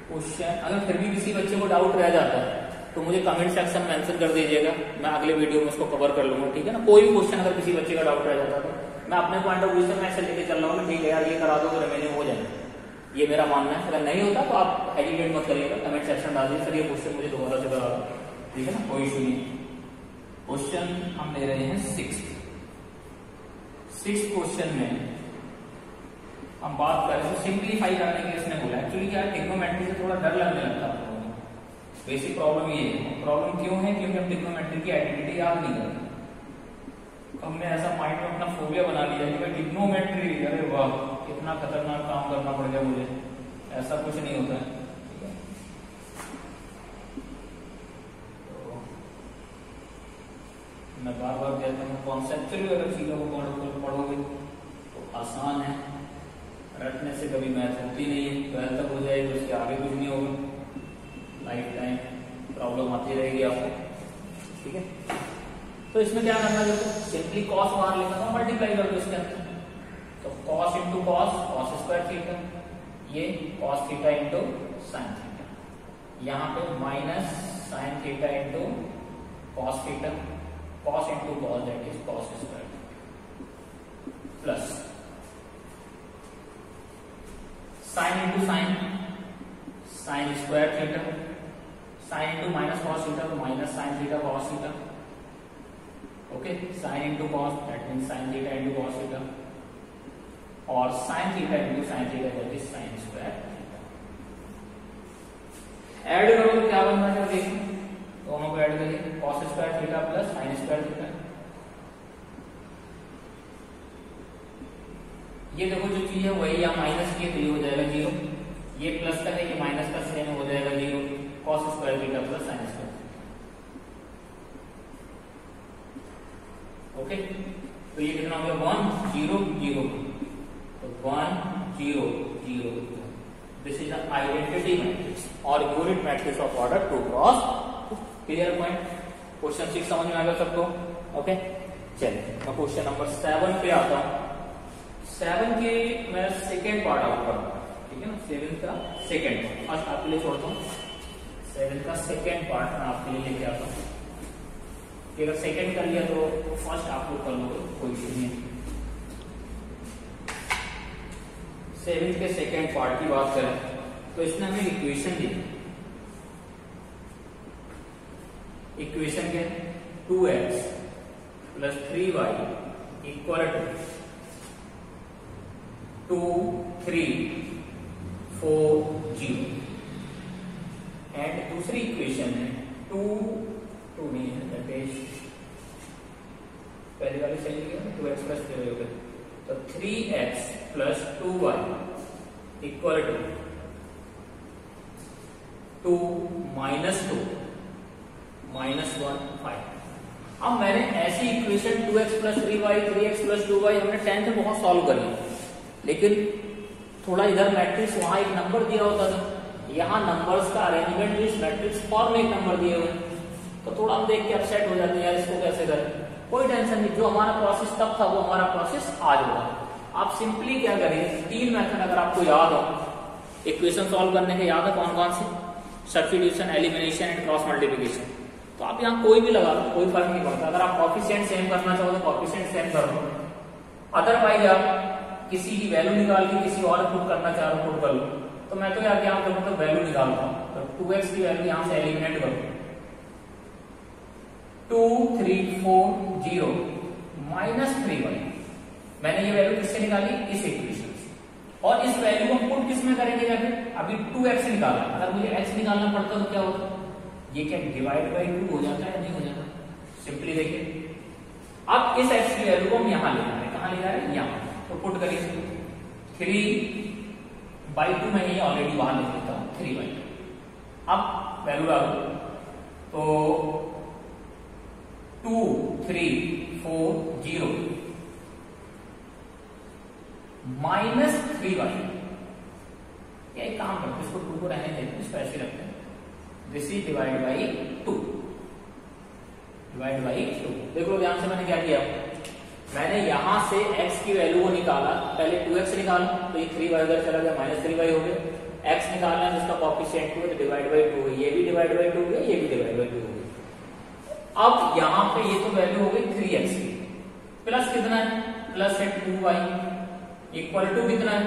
क्वेश्चन अगर फिर भी किसी बच्चे को डाउट रह जाता है तो मुझे कमेंट सेक्शन में मेंशन कर दीजिएगा, मैं अगले वीडियो में उसको कवर कर लूंगा, ठीक है ना। कोई भी क्वेश्चन अगर किसी बच्चे का डाउट रह जाता है तो मैं अपने पॉइंट ऑफ व्यू से मैं ऐसे लेके चल रहा हूँ, ठीक है यार ये करा दो तो रिमेनिंग हो जाएगा, ये मेरा मानना है। अगर नहीं होता तो आप हेजिटेट मत करिएगा, कमेंट सेक्शन डाल दीजिए, सर ये क्वेश्चन मुझे दोबारा से करा दो, ठीक है ना, कोई इशू नहीं। क्वेश्चन हम ले रहे हैं 6 क्वेश्चन में हम बात करें तो सिंप्लीफाई करने के लिए इसने बोला। एक्चुअली क्या है, ट्रिग्नोमेट्री से थोड़ा डर लगने लगता है। बेसिक प्रॉब्लम ये है। प्रॉब्लम क्यों है, क्योंकि हम ट्रिग्नोमेट्री की आइडेंटिटी याद नहीं करते। हमने ऐसा माइंड में अपना फोबिया बना लिया कि भाई ट्रिग्नोमेट्री, अरे वाह कितना खतरनाक काम करना पड़ गया मुझे। ऐसा कुछ नहीं होता है, मैं बार बार कहता हूँ कॉन्सेप्चुअली अगर चीजों को पढ़ोगे तो आसान है, रटने से कभी मैथ होती नहीं है। 12 तक हो जाएगी उसके आगे कुछ नहीं होगा, लाइफ टाइम प्रॉब्लम आती रहेगी आपको, ठीक है। तो इसमें क्या करना है, सिंपली कॉस बाहर लेना था, मल्टीप्लाई कर दो इसके अंदर। तो cos into cos, cos square theta, ये cos theta into sine theta, यहाँ पे minus sine theta into cos theta, cos into cos that is cos square, plus sin into sin, sin square theta, sin into minus cos theta तो minus sin theta cos theta, okay, sin into cos that means sin theta into cos theta, और sin theta into sin theta that is sin square theta। Add करो तो क्या बनना है देखिए, दोनों को ऐड करिए, cos square theta plus sine square theta. ये देखो जो चीज है वही, या माइनस की तो ये हो जाएगा 0, ये प्लस का है ये माइनस का सेम हो जाएगा 0, cos square theta plus sine square. Okay, तो ये कितना हो गया 1 0 0, तो 1 0 0। This is the identity matrix और unit matrix of order 2 cross. Clear point. Question 6 समझ में आ गया सबको, ओके। चलिए मैं क्वेश्चन नंबर 7 पे आता हूं। 7 के मैं सेकेंड पार्ट आउट करूंगा, ठीक है ना। 7 का सेकेंड पार्ट फर्स्ट आपके लिए छोड़ता हूँ। 7 का सेकेंड पार्ट मैं आपके लिए लेके आता हूँ। अगर सेकेंड कर लिया तो फर्स्ट आप लोग कर लोगे, कोई इशू नहीं है। 7 के सेकेंड पार्ट की बात करें तो इसने हमें इक्वेशन दी। इक्वेशन के 2x प्लस 3y इक्वल टू 2, 3, 4, 0 एंड दूसरी इक्वेशन है 2 नहीं है, दैट इज पहले वाली सही है 2x प्लस 3y हो गया, तो 3x plus 2y equal to 2 -1 5। अब मैंने ऐसी इक्वेशन 2x प्लस 3y 3x प्लस 2y हमने 10th में बहुत सॉल्व करी, लेकिन थोड़ा इधर मैट्रिक्स वहां एक नंबर दिया होता था, यहाँ नंबर्स का अरेंजमेंट इस मैट्रिक्स फॉर्म में एक नंबर दिए हुए, तो थोड़ा हम देख के अपसेट हो जाते हैं यार इसको कैसे करें। कोई टेंशन नहीं, जो हमारा प्रोसेस तब था वो हमारा प्रोसेस आज होगा। आप सिंपली क्या करिए, 3 मेथड अगर आपको याद हो इक्वेशन सॉल्व करने के, याद है कौन कौन से? Substitution, elimination and cross multiplication. तो आप यहाँ कोई भी लगा लो, कोई फर्क नहीं पड़ता। अगर आप कॉफिशिएंट सेम करना चाहो तो कॉफिशिएंट सेम कर लो, अदरवाइज आप किसी की वैल्यू निकाल के किसी और पुट करना चाह रहे हो पुट कर लो। तो मैं तो यार यहाँ पे वैल्यू निकालता हूँ, तो 2x की वैल्यू यहाँ से एलिमिनेट करो, 2, 3, 4, 0 -3y। मैंने ये वैल्यू किससे निकाली? इस इक्वेशन से। और इस वैल्यू को पुट किस में करेंगे जाके? अभी 2x निकाला, अगर मुझे x निकालना पड़ता तो क्या होता? ये क्या डिवाइड बाई 2 हो जाता है? नहीं हो जाता। सिंपली देखिए, अब इस x की वैल्यू को हम यहाँ ले जा रहे हैं, कहाँ ले जा रहे हैं? यहाँ। तो पुट करिए 3/2 में ये ऑलरेडी बाहर लिख देता हूँ 3/2। अब वैल्यू डालो तो 2, 3, 4, 0 -3y। एक काम करते इसको 2 को रहने देते हैं, इसको ऐसे रखते हैं, this is divide by 2, divide by 2। देखो ध्यान से मैंने क्या किया, मैंने यहां से x की वैल्यू को निकाला, पहले 2x निकाला तो ये 3y उधर चला गया, -3y हो गया। x निकालना है जिसका कोएफिशिएंट 2 है तो डिवाइड बाई 2, ये भी डिवाइड बाई 2 हो गया, ये भी डिवाइड बाई 2 हो गया। अब यहाँ पे ये तो वैल्यू हो गई 3x की, प्लस कितना है? प्लस है 2y इक्वल टू कितना है?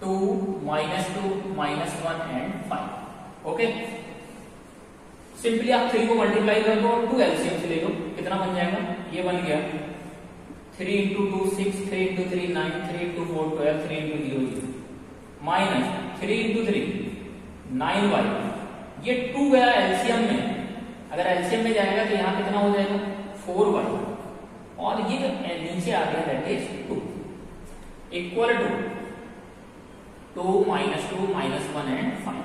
2 -2 -1 एंड 5। ओके, सिंपली आप 3 को मल्टीप्लाई कर दो और 2 एलसीएम से ले लो, कितना बन जाएगा? ये बन गया 3 × 2 6, 3 × 3 9, 3 × 4 12, 3 × 0 0 माइनस 3 × 3 9y। ये 2 गया एलसीएम में, अगर एलसीएम में जाएगा तो यहाँ कितना हो जाएगा? 4y, और ये नीचे आ गया that is 2 equal to 2 -2 -1 and 5।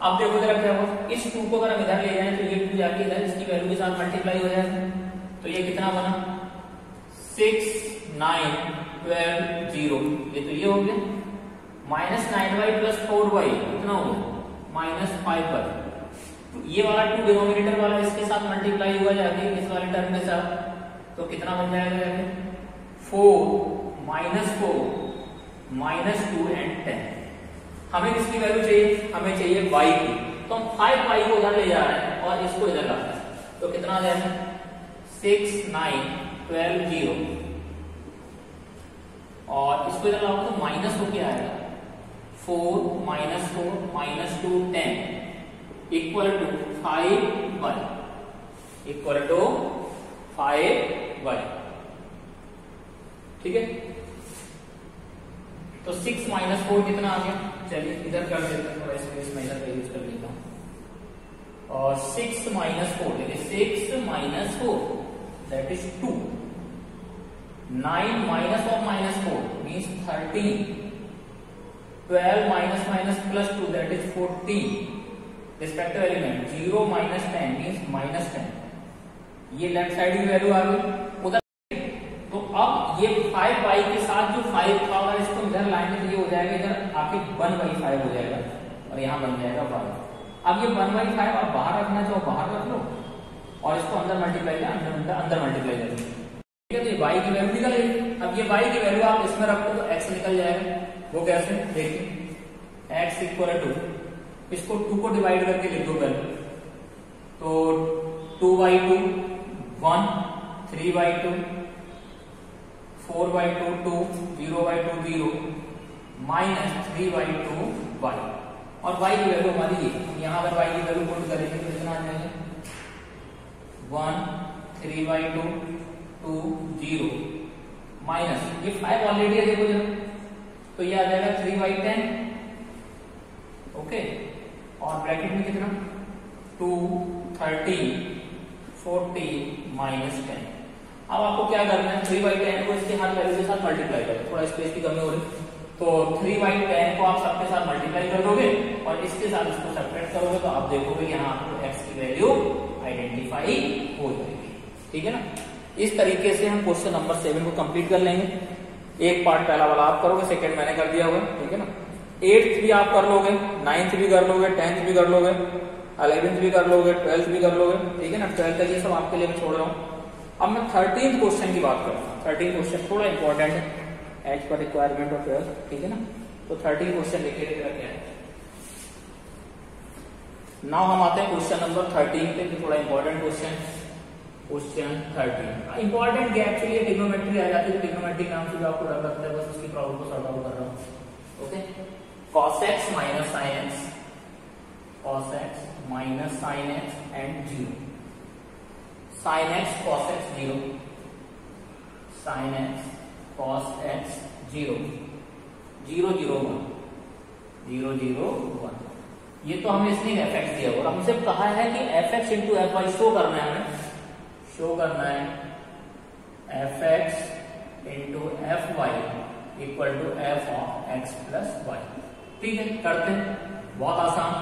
अब देखो जरा क्या हुआ, इस 2 को अगर हम इधर ले जाएं तो ये 2 जाके इधर इसकी वैल्यू के साथ मल्टीप्लाई हो जाएगा, तो ये कितना बना? 6, 9, 12, 0, ये तो ये हो गया। -9y प्लस 4y कितना हो गया? -5y। तो ये वाला 2 डिनोमिनेटर वाला इसके साथ मल्टीप्लाई हुआ जाके इस वाले टर्म के साथ, तो कितना बन जाएगा जाके? 4, -4, -2 एंड 10। हमें किसकी वैल्यू चाहिए? हमें चाहिए y की, तो हम 5y को उधर ले जा रहे हैं और इसको इधर ला रहे हैं, तो कितना आ जाएगा? 6, 9, 12, 0, और इसको इधर लाओ तो माइनस हो क्या आएगा? 4, -2, -10 equal to 5y, equal to 5y। ठीक है, तो 6 - 4 कितना आ गया? चलिए इधर कर देते हैं, थोड़ा स्पेस में इधर का यूज कर लेता हूं। और 6 - 4 देखिए, 6 - 4 that is 2, 9 -4 means 13, 12 - plus 2 that is 14, respective element 0 - 10 means -10। ये लेफ्ट साइड की वैल्यू आ गई उधर। तो अब ये 5y के साथ जो 5 था अगर इसको इधर लाएंगे तो ये हो जाएगा, इधर आके 1/5 हो जाएगा और यहाँ बन जाएगा 1। अब ये 1/5 आप बाहर रखना चाहो बाहर रख लो, और इसको अंदर मल्टीप्लाई किया, अंदर मल्टीप्लाई करेंगे, ठीक है। तो ये y की वैल्यू निकल गई। अब ये y की वैल्यू आप इसमें रखो तो x निकल जाएगा। वो कैसे, देखिए x इक्वल टू, इसको 2 को डिवाइड करके लिख दो पहले, तो 2y2 1, 3y2 4y2 2, 0y2 0, minus 3y2 y, और y की वैल्यू हमारी ये, यहाँ अगर y की वैल्यू पुट करेंगे तो कितना आ जाएगा 1, 3y2 2, 0, माइनस ये 5 ऑलरेडी है देखो जरा, तो ये आ जाएगा 3y10, ओके, और ब्रैकेट में कितना 2, 13, 40 माइनस 10। अब आपको क्या करना है, 3/10 को इसके हर वैल्यू के साथ मल्टीप्लाई करो, थोड़ा स्पेस की कमी हो रही, तो 3/10 को आप सबके साथ मल्टीप्लाई कर दोगे और इसके साथ इसको सब्ट्रैक्ट करोगे, तो आप देखोगे यहाँ आपको x की वैल्यू आइडेंटिफाई हो जाएगी, ठीक है ना। इस तरीके से हम क्वेश्चन नंबर 7 को कंप्लीट कर लेंगे। एक पार्ट पहला वाला आप करोगे, सेकेंड मैंने कर दिया होगा, ठीक है ना। 8th भी आप कर लोगे, 9th भी कर लोगे, 10th भी कर लोगे, 11th भी कर लोगे, 12th भी कर लोगे, ठीक है ना। 12th तक ये सब आपके लिए मैं छोड़ रहा हूँ। अब मैं 13th क्वेश्चन की बात करता हूँ। 13th क्वेश्चन थोड़ा इंपॉर्टेंट है, as per requirement of 12th, ठीक है ना। तो 13th क्वेश्चन देखिए क्या है। नाउ हम आते हैं क्वेश्चन नंबर 13 पे, थोड़ा important question, question 13 important gap के लिए ट्रिग्नोमेट्री आ जाती है, ट्रिग्नोमेट्री नाम से जो आपको डर लगता है, बस उसकी प्रॉब्लम को सॉल्व आउट कर रहा हूँ, okay. cos x minus sin x, cos x minus sin x and 0, sin x cos x 0, sin x cos x 0, 0 0 1, 0 0 1। ये तो हमें इसने fx दिया और हमसे कहा है कि fx into f y show करना है, हमें शो करना है fx into f y equal to f of x plus y, ठीक है। करते हैं, बहुत आसान।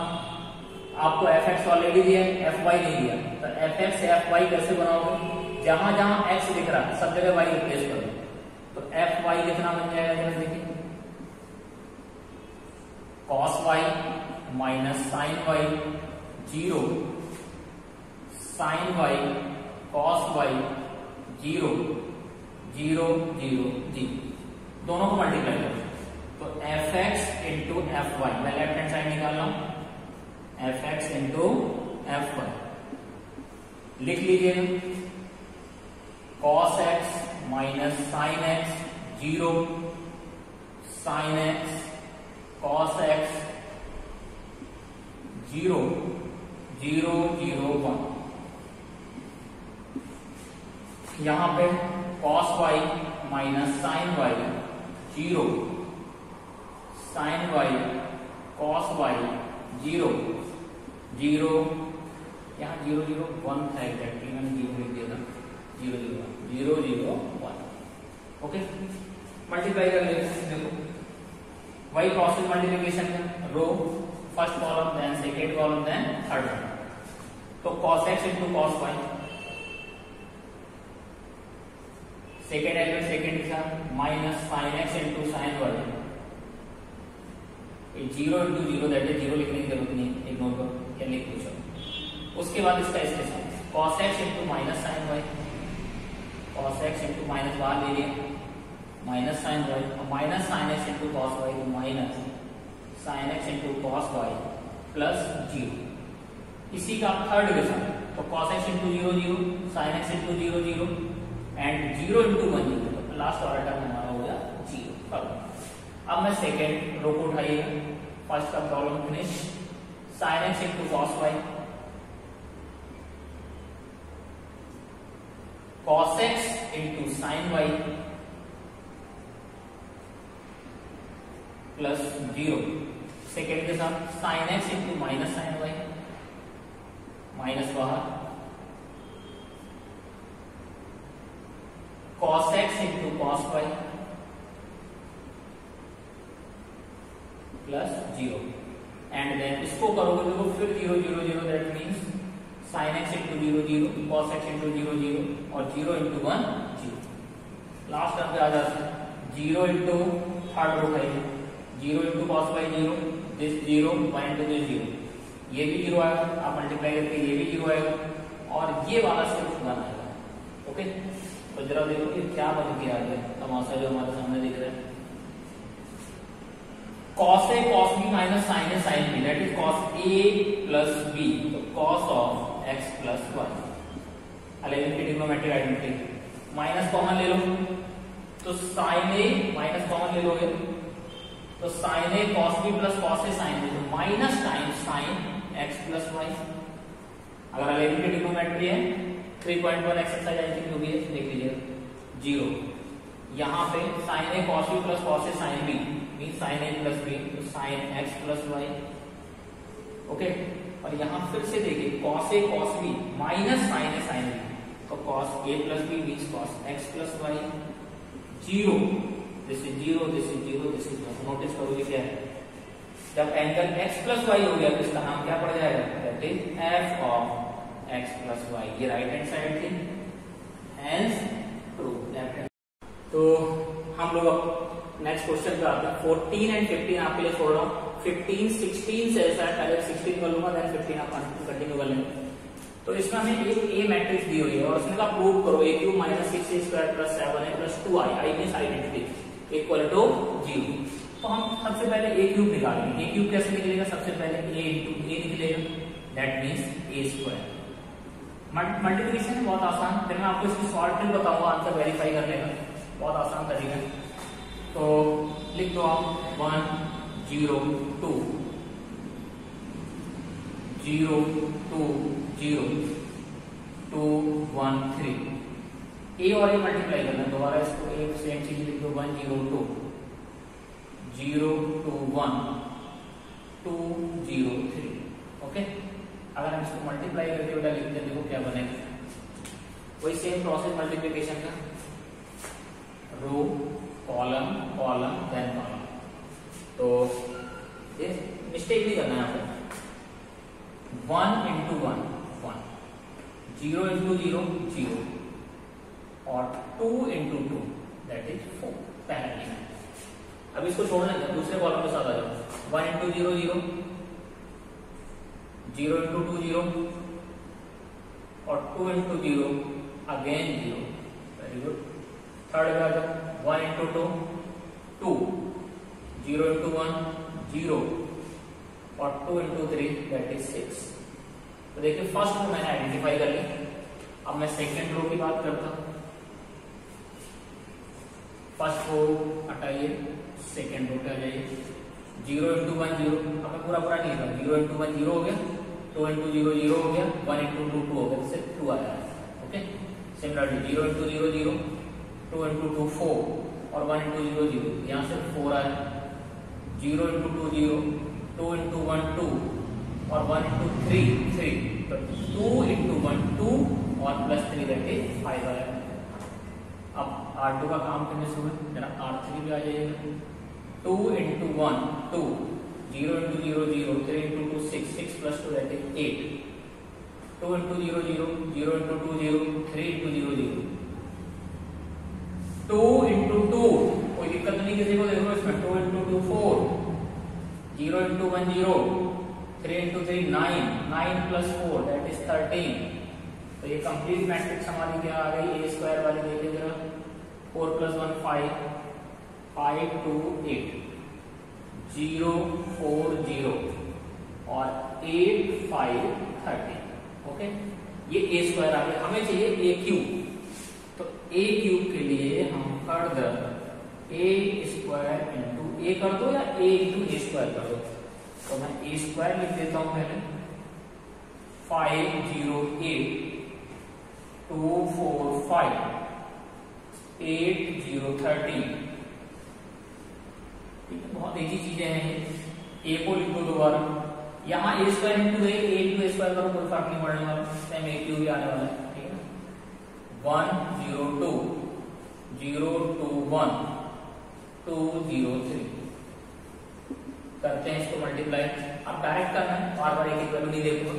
आपको fx ऑलरेडी दिया है, एफ वाई नहीं दिया, तो fx से एफ वाई कैसे बनाओगे, जहां जहां x दिख रहा है सब जगह y रिप्लेस करो, तो एफ वाई कितना बन जाएगा, जरा देखिए, cos y minus sin y 0, sin y cos y 0, 0 0 0, दोनों को मल्टीप्लाई करो, तो fx इंटू एफ वाई, मैं लेफ्ट हैंड साइड निकाल रहा हूं, fx इंटू एफ वाई लिख लीजिए, cos x minus sin x 0, sin x cos x 0 0 0 1, यहां पे cos y minus sin y 0, sin y cos y 0 0, यहाँ 0 0 1 था एग्जैक्टली, मैंने 0 लिख दिया था, 0 0 1 0 0 1, ओके। मल्टीप्लाई कर लेते हैं, देखो y क्रॉस मल्टीप्लिकेशन में row first column, then second column, then third column, तो cos x into cos y, second element second के साथ, minus sin x into sin y, 0 into 0 that is 0 लिखने की जरूरत नहीं, इग्नोर करो या लिख दो। उसके बाद इसका इसके साथ cos x into minus sin y, cos x into minus बाहर ले लिया, minus sin y, minus sin x into cos y, minus sin x into cos y plus 0, इसी का थर्ड के साथ, तो cos x into 0 0, sin x into 0 0 and 0 into 1 0, तो last वाला टर्म हमारा हो गया 0। अब मैं सेकेंड रो को उठाइए, फर्स्ट का problem finish, sin x into cos y, cos x into sin y plus 0, सेकेंड के साथ sin x into minus sin y, minus बाहर, cos x into cos y plus 0, and then इसको करोगे तो फिर 0 0 0, that means sin x into 0 0, cos x into 0 0 और 0 into 1 0। Last term पे आ जाते हैं, 0 इंटू थर्ड रो है, 0 into cos y 0, this 0, 1 into this 0, ये भी 0 आएगा, आप मल्टीप्लाई करके ये भी 0 आएगा, और ये वाला सिर्फ 1 आएगा। ओके, तो जरा देखो कि क्या बन के आ गया तमाशा जो हमारे सामने दिख रहा है। cos a cos b minus sin a sin b, that is cos a plus b, तो cos of x plus y। 11 की ट्रिग्नोमेट्रिक आइडेंटिटी माइनस कॉमन ले लो, तो sin a माइनस कॉमन ले लोगे तो sin a cos b plus cos a sin b, तो minus times sin x plus y। अगर 11 की ट्रिग्नोमेट्री है 3.1 एक्सरसाइज आइडेंटिटी होगी, देख लीजिए 0। यहाँ पे sin a cos b plus cos a sin b mean sin a plus b, तो sin x plus y। Okay, और यहाँ फिर से देखिए cos a cos b minus sin a sin b, तो cos a plus b means cos x plus y। 0, this is 0, this is 0, this is 0। Notice करोगे क्या है, जब एंगल x plus y हो गया तो इसका नाम क्या पड़ जाएगा, that is f of x plus y। ये राइट हैंड साइड थी, हेंस प्रूव लेफ्ट हैंड। तो हम लोग नेक्स्ट क्वेश्चन पे आते हैं। 14 एंड 15 आपके लिए छोड़ रहा हूँ। 15 16 से ऐसा है, पहले 16 कर लूंगा देन 15 आप कंटिन्यू कर लेंगे। तो इसमें हमें एक ए मैट्रिक्स दी हुई है और उसने कहा प्रूव करो a cube minus 6a square plus 7a plus 2i, I means identity equal to 0। तो हम सबसे पहले a क्यूब निकालेंगे। a क्यूब कैसे निकलेगा, सबसे पहले a इंटू a निकलेगा, that means a square. Multiplication बहुत आसान, फिर मैं आपको इसकी शॉर्ट ट्रिक बताऊंगा आंसर वेरीफाई करने का, बहुत आसान तरीका है। तो लिख दो आप 1 0 2 0 2 0 2 1 3। ए और ए मल्टीप्लाई करना, दोबारा इसको एक सेम चीज लिख दो 1 0 2 0 2 1 2 0 3। ओके, अगर हम इसको मल्टीप्लाई करके बेटा लिखते हैं, देखो क्या बनेगा, वही सेम प्रोसेस मल्टीप्लिकेशन का, row column column then column. तो ये मिस्टेक नहीं करना है यहाँ पे। 1 इंटू 1 1, 0 इंटू 0 0 और 2 इंटू 2 दैट इज 4। पहला लिखना है। अब इसको छोड़ना है, दूसरे कॉलम के साथ आ जाओ। 1 इंटू 0 0, 0 इंटू 2 0 और 2 into 0 again 0। Very good. Third में आ जाओ 1 इंटू 2 2, 0 इंटू 1 0 और 2 इंटू 3 दैट इज 6। तो देखिए फर्स्ट रो मैंने आइडेंटिफाई कर ली। अब मैं सेकेंड रो की बात करता हूं। फर्स्ट रो हटाइए, सेकेंड रो पे आ जाइए। 0 इंटू 1 0, अब मैं पूरा नहीं लिखा, 0 इंटू 1 0 हो गया, 2 इंटू 0 0 हो गया, 1 इंटू 2 2 हो गया, इससे 2 आया है। ओके, सिमिलरली 0 इंटू 0 0, 2 इंटू 2 4 और 1 इंटू 0 0, यहाँ से 4 आया। 0 इंटू 2 0, 2 इंटू 1 2 और 1 इंटू 3 3, तो 2 इंटू 1 2 और प्लस 3 दैट इज 5 आया। अब R2 का काम करने से हुए, जरा R3 भी आ जाइएगा। 2 into 1 2, 0 into 0 0, 3 into 2 6, 6 plus 2 that is 8। 2 into 0 0, 0 into 2 0, 3 into 0 0, 2 into 2, कोई दिक्कत नहीं किसी को, देखो इसमें 2 into 2 4, 0 into 1 0, 3 into 3 9, 9 plus 4 that is 13। तो ये कंप्लीट मैट्रिक्स हमारी क्या आ गई, ए स्क्वायर वाली देखिए जरा। 4 प्लस 1 5, 5 2 8, 0 4 0 और 8 5 13। ओके, ये ए स्क्वायर आ गया। हमें चाहिए ए क्यूब, तो ए क्यूब के लिए हम फर्दर ए स्क्वायर इंटू ए कर दो या ए इंटू ए स्क्वायर कर दो। तो मैं ए स्क्वायर लिख देता हूं पहले। 5 0 8 2 4 5 8 0 13। बहुत इजी चीजें हैं। ए को लिख दो दोबारा, यहाँ ए स्क्वायर इंटू ए इंटू ए स्क्वायर करो, कोई फर्क नहीं पड़ने वाला, सेम ए क्यूब भी आने वाला है। ठीक है, 1 0 2 0 2 1 2 0 3। करते हैं इसको मल्टीप्लाई। अब डायरेक्ट करना है, बार बार एक वैल्यू नहीं देखो,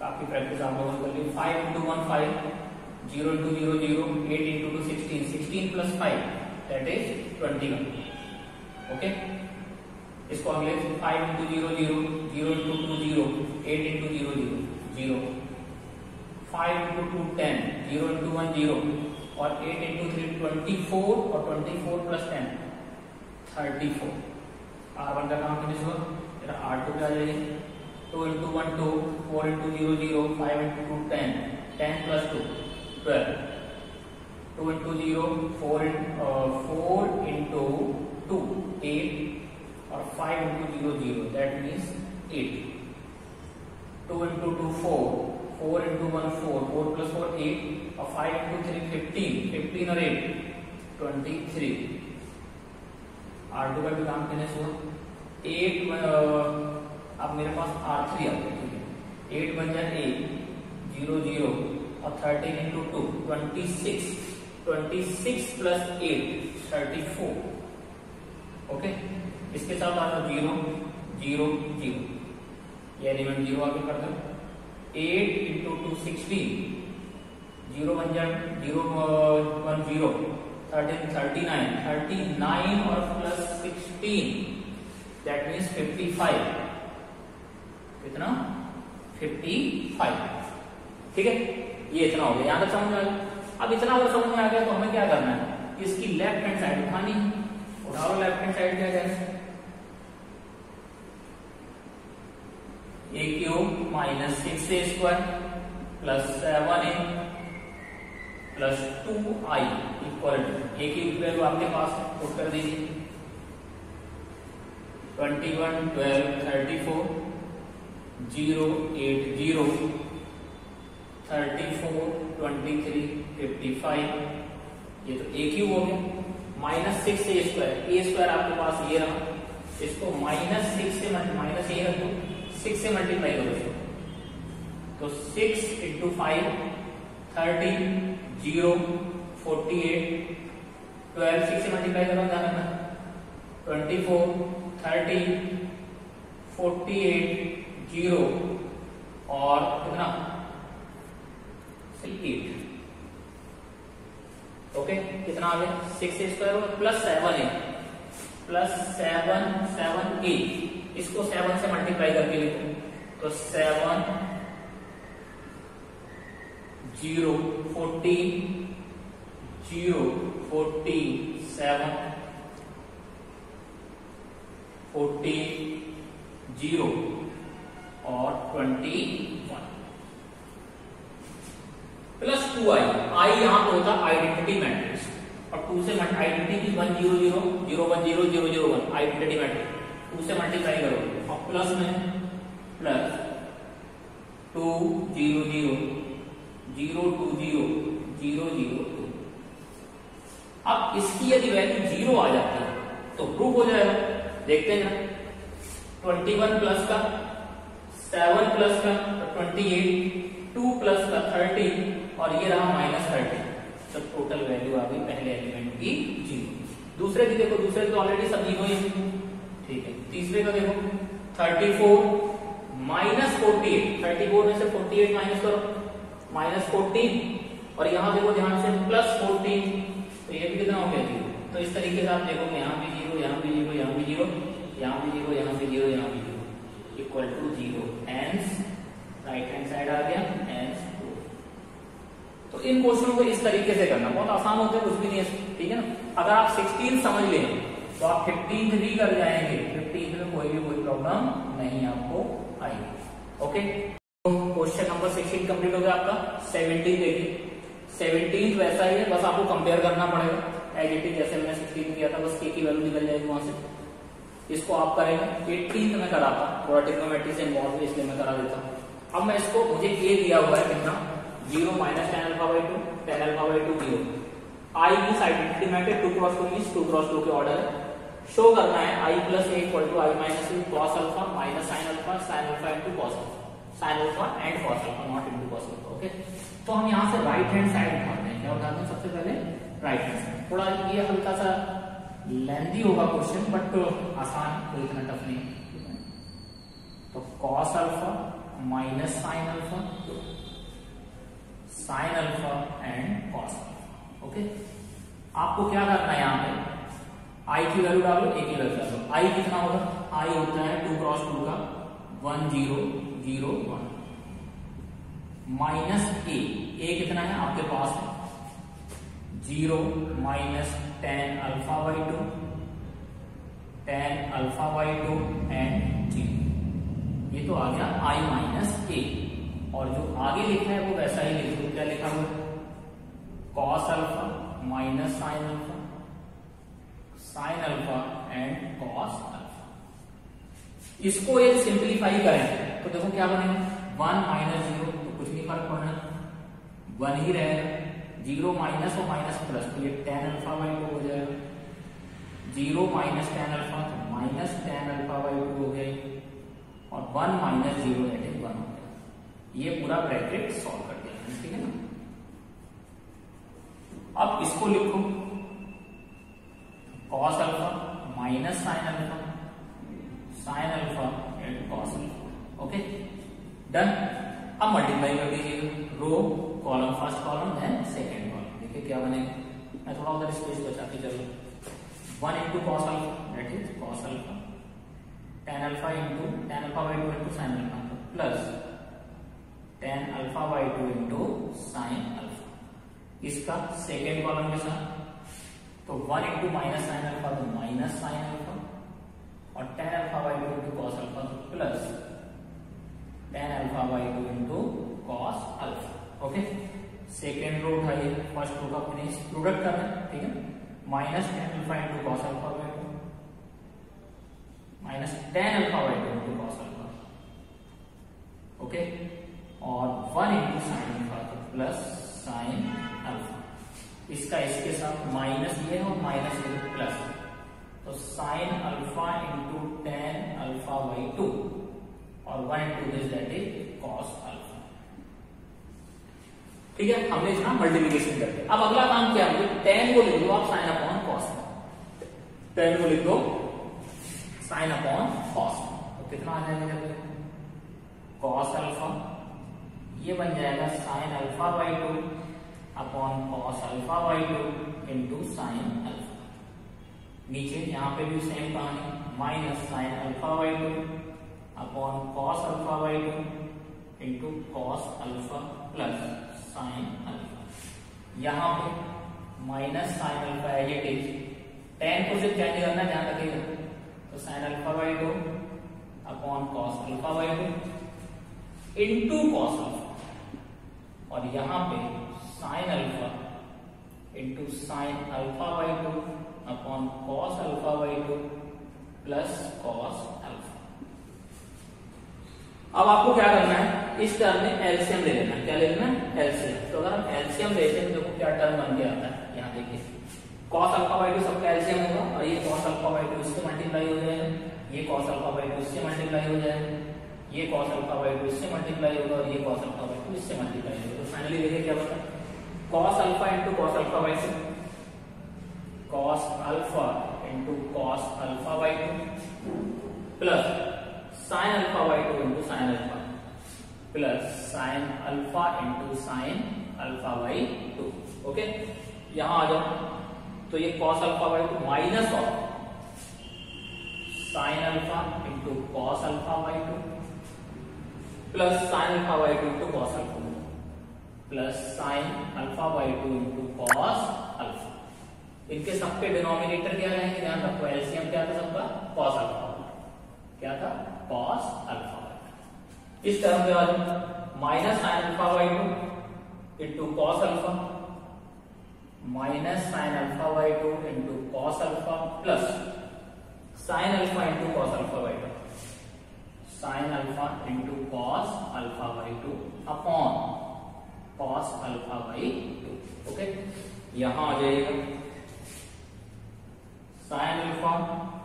काफी प्रैक्टिस आप लोगों ने कर ली। 5 into 1 5, 0 into 0 0, 8 into 2 16, 16 plus 5 that is 21। Okay, इसको अगले 5 into 0 0, 0 into 2 0, 8 into 0 0 0, 5 into 2 10, 0 into 1 0, और 8 into 3 24, और 24 plus 10 34। R1 का काम फिनिश हुआ। तेरा R2 क्या आ जाएगी? 2 into 1 2, 4 into 0 0, 5 into 2 10, 10 plus 2 12, 2 into 0 4 into 2 8, और 5 into 0 0, that means 8। 2 into 2 4, 4 into 1 4, 4 plus 4 8, और 5 into 3 15, 15 और 8 23। R2 का भी काम फिनिश हुआ। 8 अब मेरे पास R3 आ गया, ठीक है। 8 बन जाए 8 0 0, और 13 into 2 26, 26 plus 8 34। ओके, इसके साथ आता 0 0 0, ये एलिमेंट 0 आगे कर दो। 8 into 2 16, 0 बन जाए 0 1 0, 13 39, 39 और प्लस 16, दैट मीन्स 55। कितना? 55। ठीक है, ये इतना हो गया, यहां तक समझ में आ गया। अब इतना अगर समझ में आ गया तो हमें क्या करना है? इसकी लेफ्ट हैंड साइड उठानी। उठाओ लेफ्ट हैंड साइड क्या है? a cube minus 6a square plus 7a plus 2i equal to a की वैल्यू आपके पास है, पुट कर दीजिए। 21 12 34 0 8 0 34 23 55, ये तो a क्यूब हो गया। Minus 6a square, a square आपके पास ये रहा, इसको माइनस 6 से माइनस a रख दो, 6 से मल्टीप्लाई करो इसको, तो 6 into 5 30 0 48 12, 6 से मल्टीप्लाई करो, ध्यान रखना। 24 30 48 0, और कितना? 8। ओके, कितना आ गया? 6a square plus 7a plus 7a, इसको 7 से मल्टीप्लाई करके लिखो, तो 7 0 14 0 47 14 0 और 21 प्लस 2i। i यहां पे होता आइडेंटिटी मैट्रिक्स, और 2 से आइडेंटिटी 1 0 0 0 1 0 0 0 1 आइडेंटिटी मैट्रिक्स, 2 से मल्टीप्लाई करो, और प्लस में प्लस 2 0 0 0 2 0 0 0 2। अब इसकी यदि वैल्यू 0 आ जाती है तो प्रूफ हो जाएगा। देखते हैं ना, 21 प्लस का 7 प्लस का 28, 2 प्लस का 30, और ये रहा माइनस 30, तो टोटल वैल्यू आ गई पहले एलिमेंट की 0। दूसरे की देखो, दूसरे तो ऑलरेडी सब 0 ही, ठीक है। तीसरे का देखो 34 माइनस 48, 34 में से 48 माइनस करो, माइनस 14, और यहां देखो ध्यान से प्लस 14, तो ये भी कितना हो गया 0। तो इस तरीके से आप देखोगे यहाँ भी 0, यहाँ भी 0, यहाँ भी 0, यहाँ भी 0, यहाँ भी 0, यहाँ भी 0, equal to 0। Ans right hand side आ गया, एंस। तो इन क्वेश्चनों को इस तरीके से करना बहुत आसान होता है, कुछ भी नहीं है, ठीक है ना। अगर आप 16 समझ लें तो आप 15 भी कर जाएंगे, 15 में कोई प्रॉब्लम नहीं आपको आएगी। ओके, तो क्वेश्चन नंबर 16 कंप्लीट हो गया आपका। 17 देखिए, 17 वैसा ही है, बस आपको कंपेयर करना पड़ेगा एज इट इज, जैसे मैंने 16 किया था, बस k की वैल्यू निकल जाएगी वहां से। इसको आप करेंगे। 18 में करा था, थोड़ा ट्रिग्नोमेट्री से इन्वॉल्व है इसलिए मैं करा देता हूँ। अब मैं इसको, मुझे ये दिया हुआ है कितना, 0 minus tan alpha by 2, tan alpha by 2 0। I इस identity matrix 2 cross 2 means 2 cross 2 के ऑर्डर है। शो करना है I plus a equal to I minus b cos alpha minus sin alpha into cos alpha, sin alpha and cos alpha, not into cos alpha. Okay, तो हम यहाँ से right hand side उठाते हैं। क्या उठाते हैं? सबसे पहले राइट हैंड साइड। थोड़ा ये हल्का सा लेंथी होगा क्वेश्चन, बट आसान, कोई इतना टफ नहीं है। तो cos alpha minus sin alpha, sin alpha and cos alpha. Okay, आपको क्या करना है, यहाँ पे I की वैल्यू डालो, A की वैल्यू डालो। I कितना होगा? I होता है 2 क्रॉस 2 का 1 0 0 1, माइनस ए कितना है आपके पास है 0 minus ten alpha by 2 ten alpha by 2 and 0। ये तो आ गया आई माइनस ए, और जो आगे लिखा है वो वैसा ही लिख दो। क्या लिखा हुआ है cos alpha minus sine alpha, sine alpha and cos alpha. इसको यदि सिंप्लीफाई करें तो देखो क्या बनेगा 1 माइनस 0, तो कुछ नहीं फर्क पड़ना, 1 ही रहेगा। 0 माइनस और माइनस प्लस, तो ये टेन अल्फा बाई 2 हो जाएगा। 0 माइनस टेन अल्फा तो माइनस टेन अल्फा बाई 2 हो गया, और 1 माइनस 0 दैट इज 1 हो गया। ये पूरा ब्रैकेट सॉल्व कर दिया, ठीक है ना। अब इसको लिखो cos alpha minus sine alpha, sine alpha and cos alpha. Okay done. अब मल्टीप्लाई कर दीजिए row column, first column then second column. देखिए क्या बनेगा, मैं थोड़ा उधर स्पेस बचा के चलो। 1 into cos alpha that is cos alpha, tan alpha into tan alpha by 2 into sine alpha plus tan alpha by 2 into sine alpha. इसका सेकेंड कॉलम के साथ तो 1 इंटू माइनस साइन अल्फा तो माइनस साइन अल्फा, और tan alpha by 2 into cos alpha तो plus tan alpha by 2 into cos alpha. Okay second row उठाइए, first रो का finish product करना है, ठीक है। Minus ten alpha into cos alpha by 2 minus ten alpha by 2 into cos alpha, okay, और 1 into sine alpha तो plus sign alpha. इसका इसके साथ माइनस ये और माइनस ये प्लस, तो sine alpha into tan alpha by 2 और 1 into this that is cos alpha. ठीक है, हमने इतना मल्टीप्लिकेशन कर दिया। अब अगला काम क्या है, टेन को लिख दो आप साइन अपॉन कॉस, टेन को लिख दो साइन अपॉन कॉस, तो कितना आ जाएगा कॉस अल्फा, ये बन जाएगा sine alpha by 2 upon cos alpha by 2 into sine alpha. नीचे यहाँ पे भी सेम कहानी, minus sine alpha by 2 upon cos alpha by 2 into cos alpha plus sine alpha. यहाँ पे माइनस साइन अल्फा है, ये टेज टेन को सिर्फ चेंज करना ध्यान रखिएगा, तो sine alpha by 2 upon cos alpha by 2 into cos alpha, और यहाँ पे sine alpha into sine alpha by 2 upon cos alpha by 2 plus cos alpha. अब आपको क्या करना है, इस टर्म में एलसीएम ले लेना है। क्या ले लेना है, एलसीएम। तो अगर हम एलसीएम लेते हैं देखो क्या टर्म बन के आता है, यहाँ देखिए कॉस अल्फा बाई 2 सबका एलसीएम होगा, और ये कॉस अल्फा बाई 2 इससे मल्टीप्लाई हो जाएगा, ये कॉस अल्फा बाई 2 इससे मल्टीप्लाई हो जाएगा, ये कॉस अल्फा बाई 2 इससे मल्टीप्लाई होगा, और ये कॉस अल्फा बाई 2 इससे मल्टीप्लाई होगा। तो फाइनली देखिए क्या बचा, cos alpha into cos alpha by 2, cos alpha into cos alpha by 2 plus sine alpha by 2 into sine alpha plus sine alpha into sine alpha by 2। Okay, यहां आ जाओ, तो ये cos alpha by 2 minus of sine alpha into cos alpha by 2 plus sine alpha by 2 into cos alpha plus sine alpha by 2 into cos alpha. इनके सबके denominator क्या रहेंगे, ध्यान रखो, एलसीएम क्या था सबका, कॉस अल्फा, क्या था कॉस अल्फा। इस टर्म पे आ जाओ, minus sine alpha by 2 into cos alpha minus sine alpha by 2 into cos alpha plus sine alpha into cos alpha by 2 sine alpha into cos alpha by 2 upon cos alpha by 2। Okay, यहां आ जाएगा sine alpha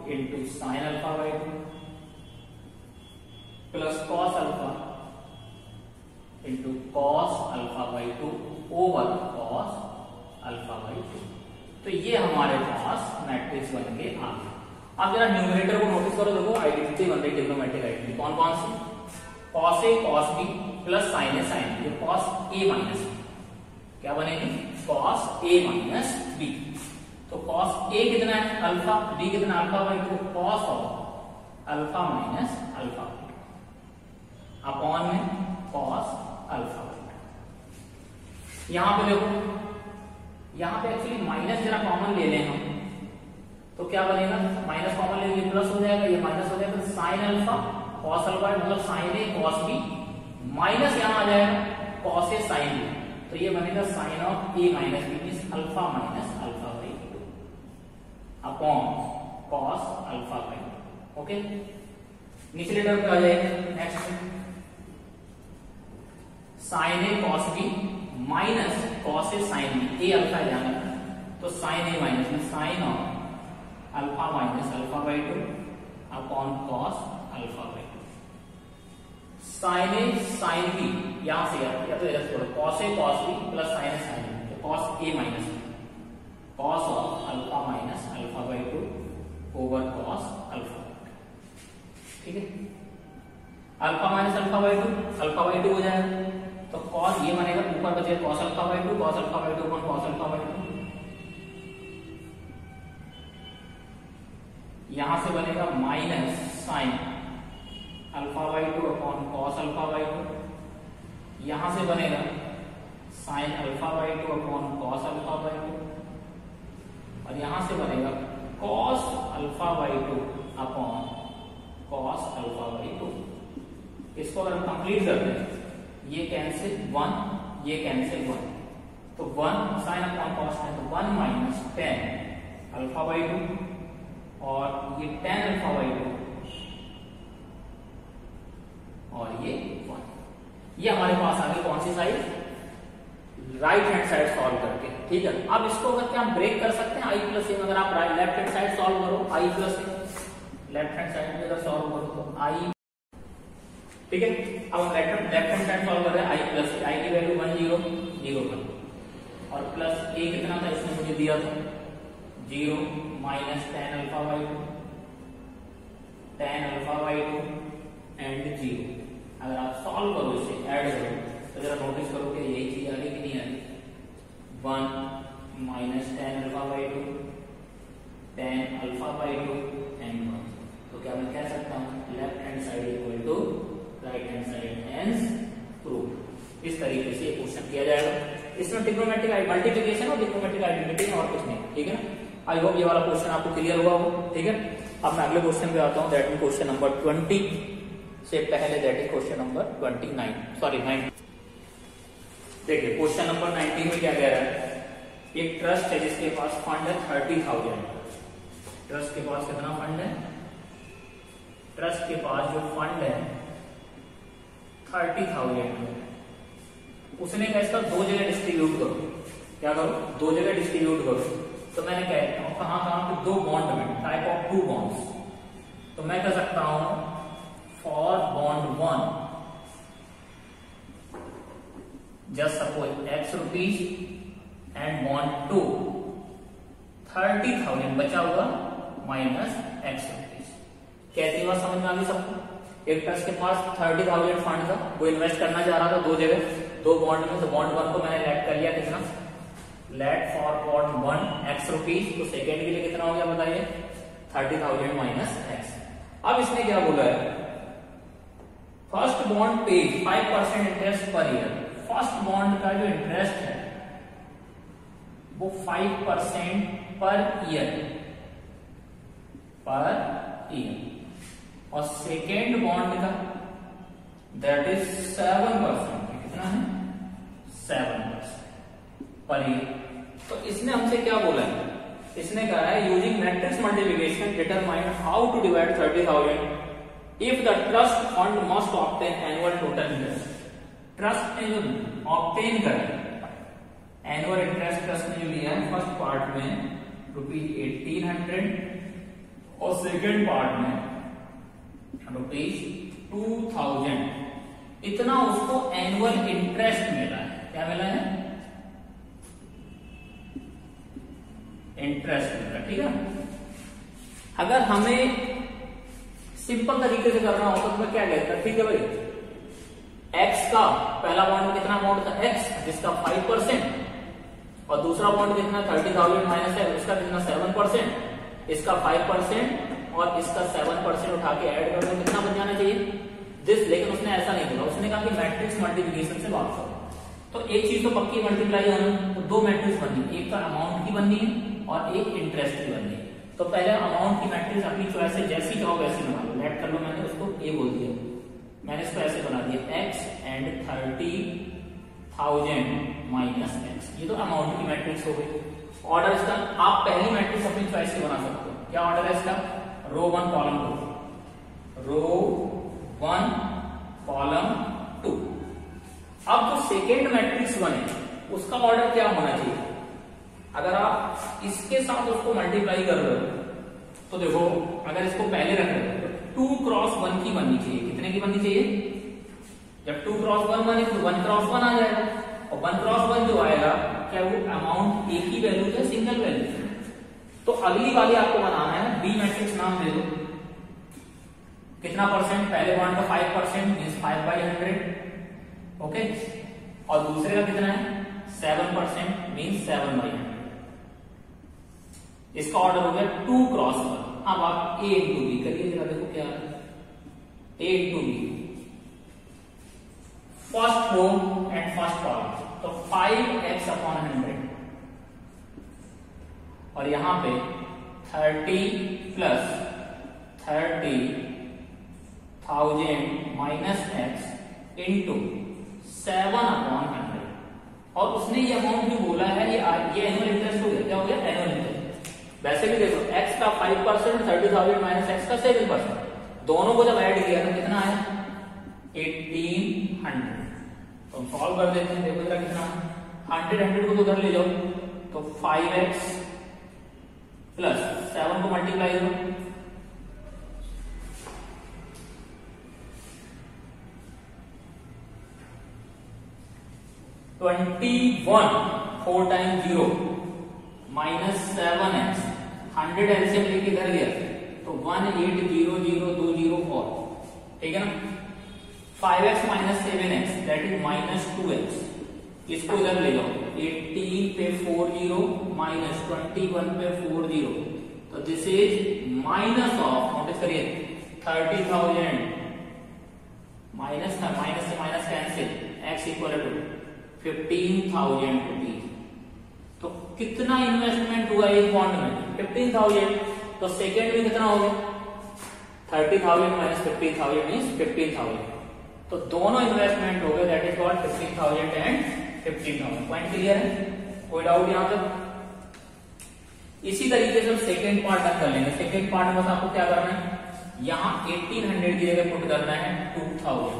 into sine alpha by 2 plus cos alpha into cos alpha by 2 over cos alpha by 2। तो ये हमारे पास matrix बन के आ गया। अब जरा न्यूमरेटर को नोटिस करो, देखो आइडेंटिटी बन रही, ट्रिग्नोमेट्रिक आइडेंटिटी कौन कौन सी, cos a cos B plus sign a sine B, cos A minus B क्या बनेगी, कॉस ए माइनस बी। तो कॉस ए कितना है अल्फा, बी कितना alpha by 2, cos of alpha minus alpha upon में cos alpha by 2। यहां पे देखो, यहां पे एक्चुअली माइनस जरा कॉमन ले लें हम, तो क्या बनेगा, माइनस कॉमन लेंगे प्लस हो जाएगा, ये माइनस हो जाएगा, साइन अल्फा कॉस अल्फा मतलब sign a cos b, minus यहां आ जाएगा कॉस ए साइन बी, तो ये बनेगा sine of a minus b means alpha minus alpha by 2 upon cos alpha by 2। Okay, निचले टर्म पे आ जाएगा, next sine a cos b minus cos a sine b, a alpha जाना, तो sine a minus में sine of alpha minus alpha by 2 upon cos alpha by 2। Sine a sine b यहां से या तो इधर छोड़ो, cos a cos B plus sign a sine B, तो cos A minus cos of alpha minus alpha by 2 over cos alpha. ठीक है, alpha minus alpha by 2 alpha by 2 हो जाएगा, तो कॉस ये बनेगा, ऊपर बचेगा cos alpha by 2 cos alpha by 2 upon cos alpha by 2, यहां से बनेगा minus sine alpha by 2 upon cos alpha by 2, यहां से बनेगा sine alpha by 2 upon cos alpha by 2, और यहां से बनेगा cos alpha by 2 upon cos alpha by 2। इसको अगर हम कंप्लीट करते हैं, ये कैंसिल 1 ये कैंसिल 1, तो 1 साइन अपॉन कॉस है, तो 1 माइनस 10 अल्फा बाई 2 और ये 10 अल्फा बाई 2 और ये 1। ये हमारे पास आ गई कौन सी side, right hand side solve करके। ठीक है, अब इसको अगर क्या हम ब्रेक कर सकते हैं, आई प्लस ए, अगर आप लेफ्ट हैंड साइड सॉल्व करो आई प्लस ए, लेफ्ट हैंड साइड में अगर सॉल्व करो तो आई। ठीक है, अब हम लेफ्ट हैंड साइड सॉल्व कर रहे हैं, आई प्लस ए, आई की वैल्यू 1 0 0 1 और प्लस ए कितना था इसने मुझे दिया था 0 minus 10 alpha by 2 10 alpha by 2 and 0। अगर आप सॉल्व करो इसे, ऐड करो, तो जरा नोटिस करो कि यही चीज आ रही कि नहीं आ रही, 1 minus 10 alpha by 2 10 alpha by 2 and 1। तो क्या मैं कह सकता हूं left hand side equal to right hand side, hence prove. इस तरीके से क्वेश्चन किया जाएगा, इसमें ट्रिग्नोमेट्रिक मल्टीप्लिकेशन और ट्रिग्नोमेट्रिक आइडेंटिटी और कुछ नहीं। ठीक है ना, आई होप ये वाला क्वेश्चन आपको क्लियर हुआ हो। ठीक है, अब मैं अगले क्वेश्चन पे आता हूं, दैट इज क्वेश्चन नंबर 20 से पहले, that is question number 29 sorry 9। देखिए क्वेश्चन नंबर 19 में क्या कह रहा है, एक ट्रस्ट है जिसके पास फंड है 30,000। ट्रस्ट के पास कितना फंड है, ट्रस्ट के पास जो फंड है 30,000, उसने कहा इसका 2 जगह डिस्ट्रीब्यूट करो। क्या करो, 2 जगह डिस्ट्रीब्यूट करो। तो मैंने कहता हूं कहां कहां पे, 2 बॉन्ड में, टाइप ऑफ 2 बॉन्ड्स। तो मैं कह सकता हूं for bond 1 just suppose x rupees and bond 2 30,000 बचा हुआ माइनस x रुपीज। कैसी बात समझ में आ गई सबको। एक ट्रस्ट के पास 30,000 फंड था, वो इन्वेस्ट करना चाह रहा था 2 जगह, 2 बॉन्ड में। तो बॉन्ड 1 को मैंने लेट कर लिया कितना, let for bond 1 x rupees, तो सेकेंड के लिए कितना हो गया बताइए 30,000 माइनस x। अब इसने क्या बोला है, फर्स्ट बॉन्ड पे 5% interest per year. First bond का जो इंटरेस्ट है वो 5% पर ईयर और सेकेंड बॉन्ड का दैट इज 7%। कितना है 7% पर ईयर। तो इसने हमसे क्या बोला है, इसने कहा है using matrix multiplication determine how to divide 30,000 if the trust fund must obtain annual total interest. Trust ने जो ऑब्टेन करा एनुअल इंटरेस्ट, ट्रस्ट ने जो लिया है फर्स्ट पार्ट में ₹1,800 और सेकेंड पार्ट में ₹2,000, इतना उसको एनुअल इंटरेस्ट मिला है। क्या मिला है, इंटरेस्ट मिला। ठीक है, अगर हमें सिंपल तरीके से करना होता तो मैं क्या कहता, ठीक है भाई, x का पहला बॉन्ड कितना अमाउंट था x, जिसका 5% और दूसरा बॉन्ड कितना 30,000 माइनस है, उसका कितना 7%, इसका 5% और इसका 7% उठा के ऐड कर दो, कितना बच जाना चाहिए दिस। लेकिन उसने ऐसा नहीं बोला, उसने कहा कि मैट्रिक्स मल्टीप्लिकेशन से बात करो। तो एक चीज तो पक्की मल्टीप्लाई होना, तो दो मैट्रिक्स बननी, एक तो अमाउंट की बननी है और एक इंटरेस्ट की बननी है। तो पहले अमाउंट की मैट्रिक्स अपनी चॉइस से जैसी चाहो वैसी बना लो। लेट कर लो, मैंने उसको ए बोल दिया, मैंने इसको ऐसे बना दिया x एंड 30,000 माइनस x। ये तो अमाउंट की मैट्रिक्स हो गई। ऑर्डर इसका आप पहली मैट्रिक्स अपनी चॉइस से बना सकते हो। क्या ऑर्डर है इसका? रो 1 कॉलम 2, रो 1 कॉलम 2। अब जो सेकेंड मैट्रिक्स बने उसका ऑर्डर क्या होना चाहिए? अगर आप इसके साथ उसको मल्टीप्लाई कर रहे हो तो देखो, अगर इसको पहले रख रहे हो तो 2 क्रॉस 1 की बननी चाहिए। कितने की बननी चाहिए? जब 2 क्रॉस 1 बने तो 1 क्रॉस 1 आ जाएगा, और 1 क्रॉस 1 जो आएगा क्या वो अमाउंट एक ही वैल्यू है, सिंगल वैल्यू? तो अगली वाली आपको बनाना है, बी मैट्रिक्स नाम दे दो। कितना परसेंट? पहले पॉइंट का 5% मींस 5/100, ओके। और दूसरे का कितना है? 7% मींस 7/100। इसका ऑर्डर हो गया 2 क्रॉस 1। अब आप a इंटू बी करिए जरा, देखो क्या है a into b. First row and first column, तो 5x/100 और यहां पे 30 प्लस 30,000 माइनस x इंटू 7/100। और उसने ये अमाउंट भी बोला है, ये एनुअल इंटरेस्ट हो गया। क्या हो गया? Annual interest. वैसे भी देखो, x का 5%, 30,000 माइनस x का 7%, दोनों को जब ऐड किया तो कितना आया? 1800। तो हम सॉल्व कर देते हैं, देखो जरा कितना, 100 को तो उधर ले जाओ, तो 5x प्लस 7 को मल्टीप्लाई करो, तो 21 4 टाइम 0 माइनस 7x। 100 एलसीएम लेके इधर गया तो 1800,204, ठीक है ना। 5x minus 7x that is minus 2x। इसको इधर ले जाओ, 18 पे 40 माइनस 21 पे 40, तो this is minus of, notice करिए, 30,000 माइनस से minus cancel, x equal to 15,000 rupees. तो कितना इन्वेस्टमेंट हुआ इस बॉन्ड में? 15,000। तो सेकेंड में कितना हो गया? 30,000 माइनस 15,000 मीन्स 15,000। तो दोनों इन्वेस्टमेंट हो गए, that is called 15,000 and 15,000। Point clear है? कोई डाउट यहां तक? इसी तरीके से हम सेकेंड पार्ट तक कर लेंगे। सेकेंड पार्ट में आपको क्या करना है? यहां 1800 की जगह पुट करना है 2000,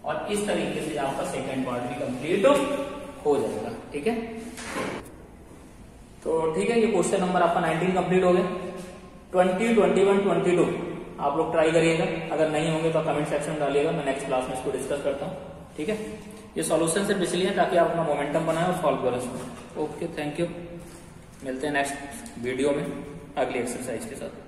और इस तरीके से आपका सेकेंड पार्ट भी कंप्लीट हो जाएगा, ठीक है। तो ठीक है, ये क्वेश्चन नंबर आपका 19 कंप्लीट हो गया। 20, 21, 22 आप लोग ट्राई करिएगा। अगर नहीं होंगे तो कमेंट सेक्शन में डालिएगा, मैं नेक्स्ट क्लास में इसको डिस्कस करता हूँ, ठीक है। ये सॉल्यूशन सिर्फ इसलिए ताकि आप अपना मोमेंटम बनाएं और सॉल्व करें इसको। Okay, thank you. मिलते हैं नेक्स्ट वीडियो में अगली एक्सरसाइज के साथ।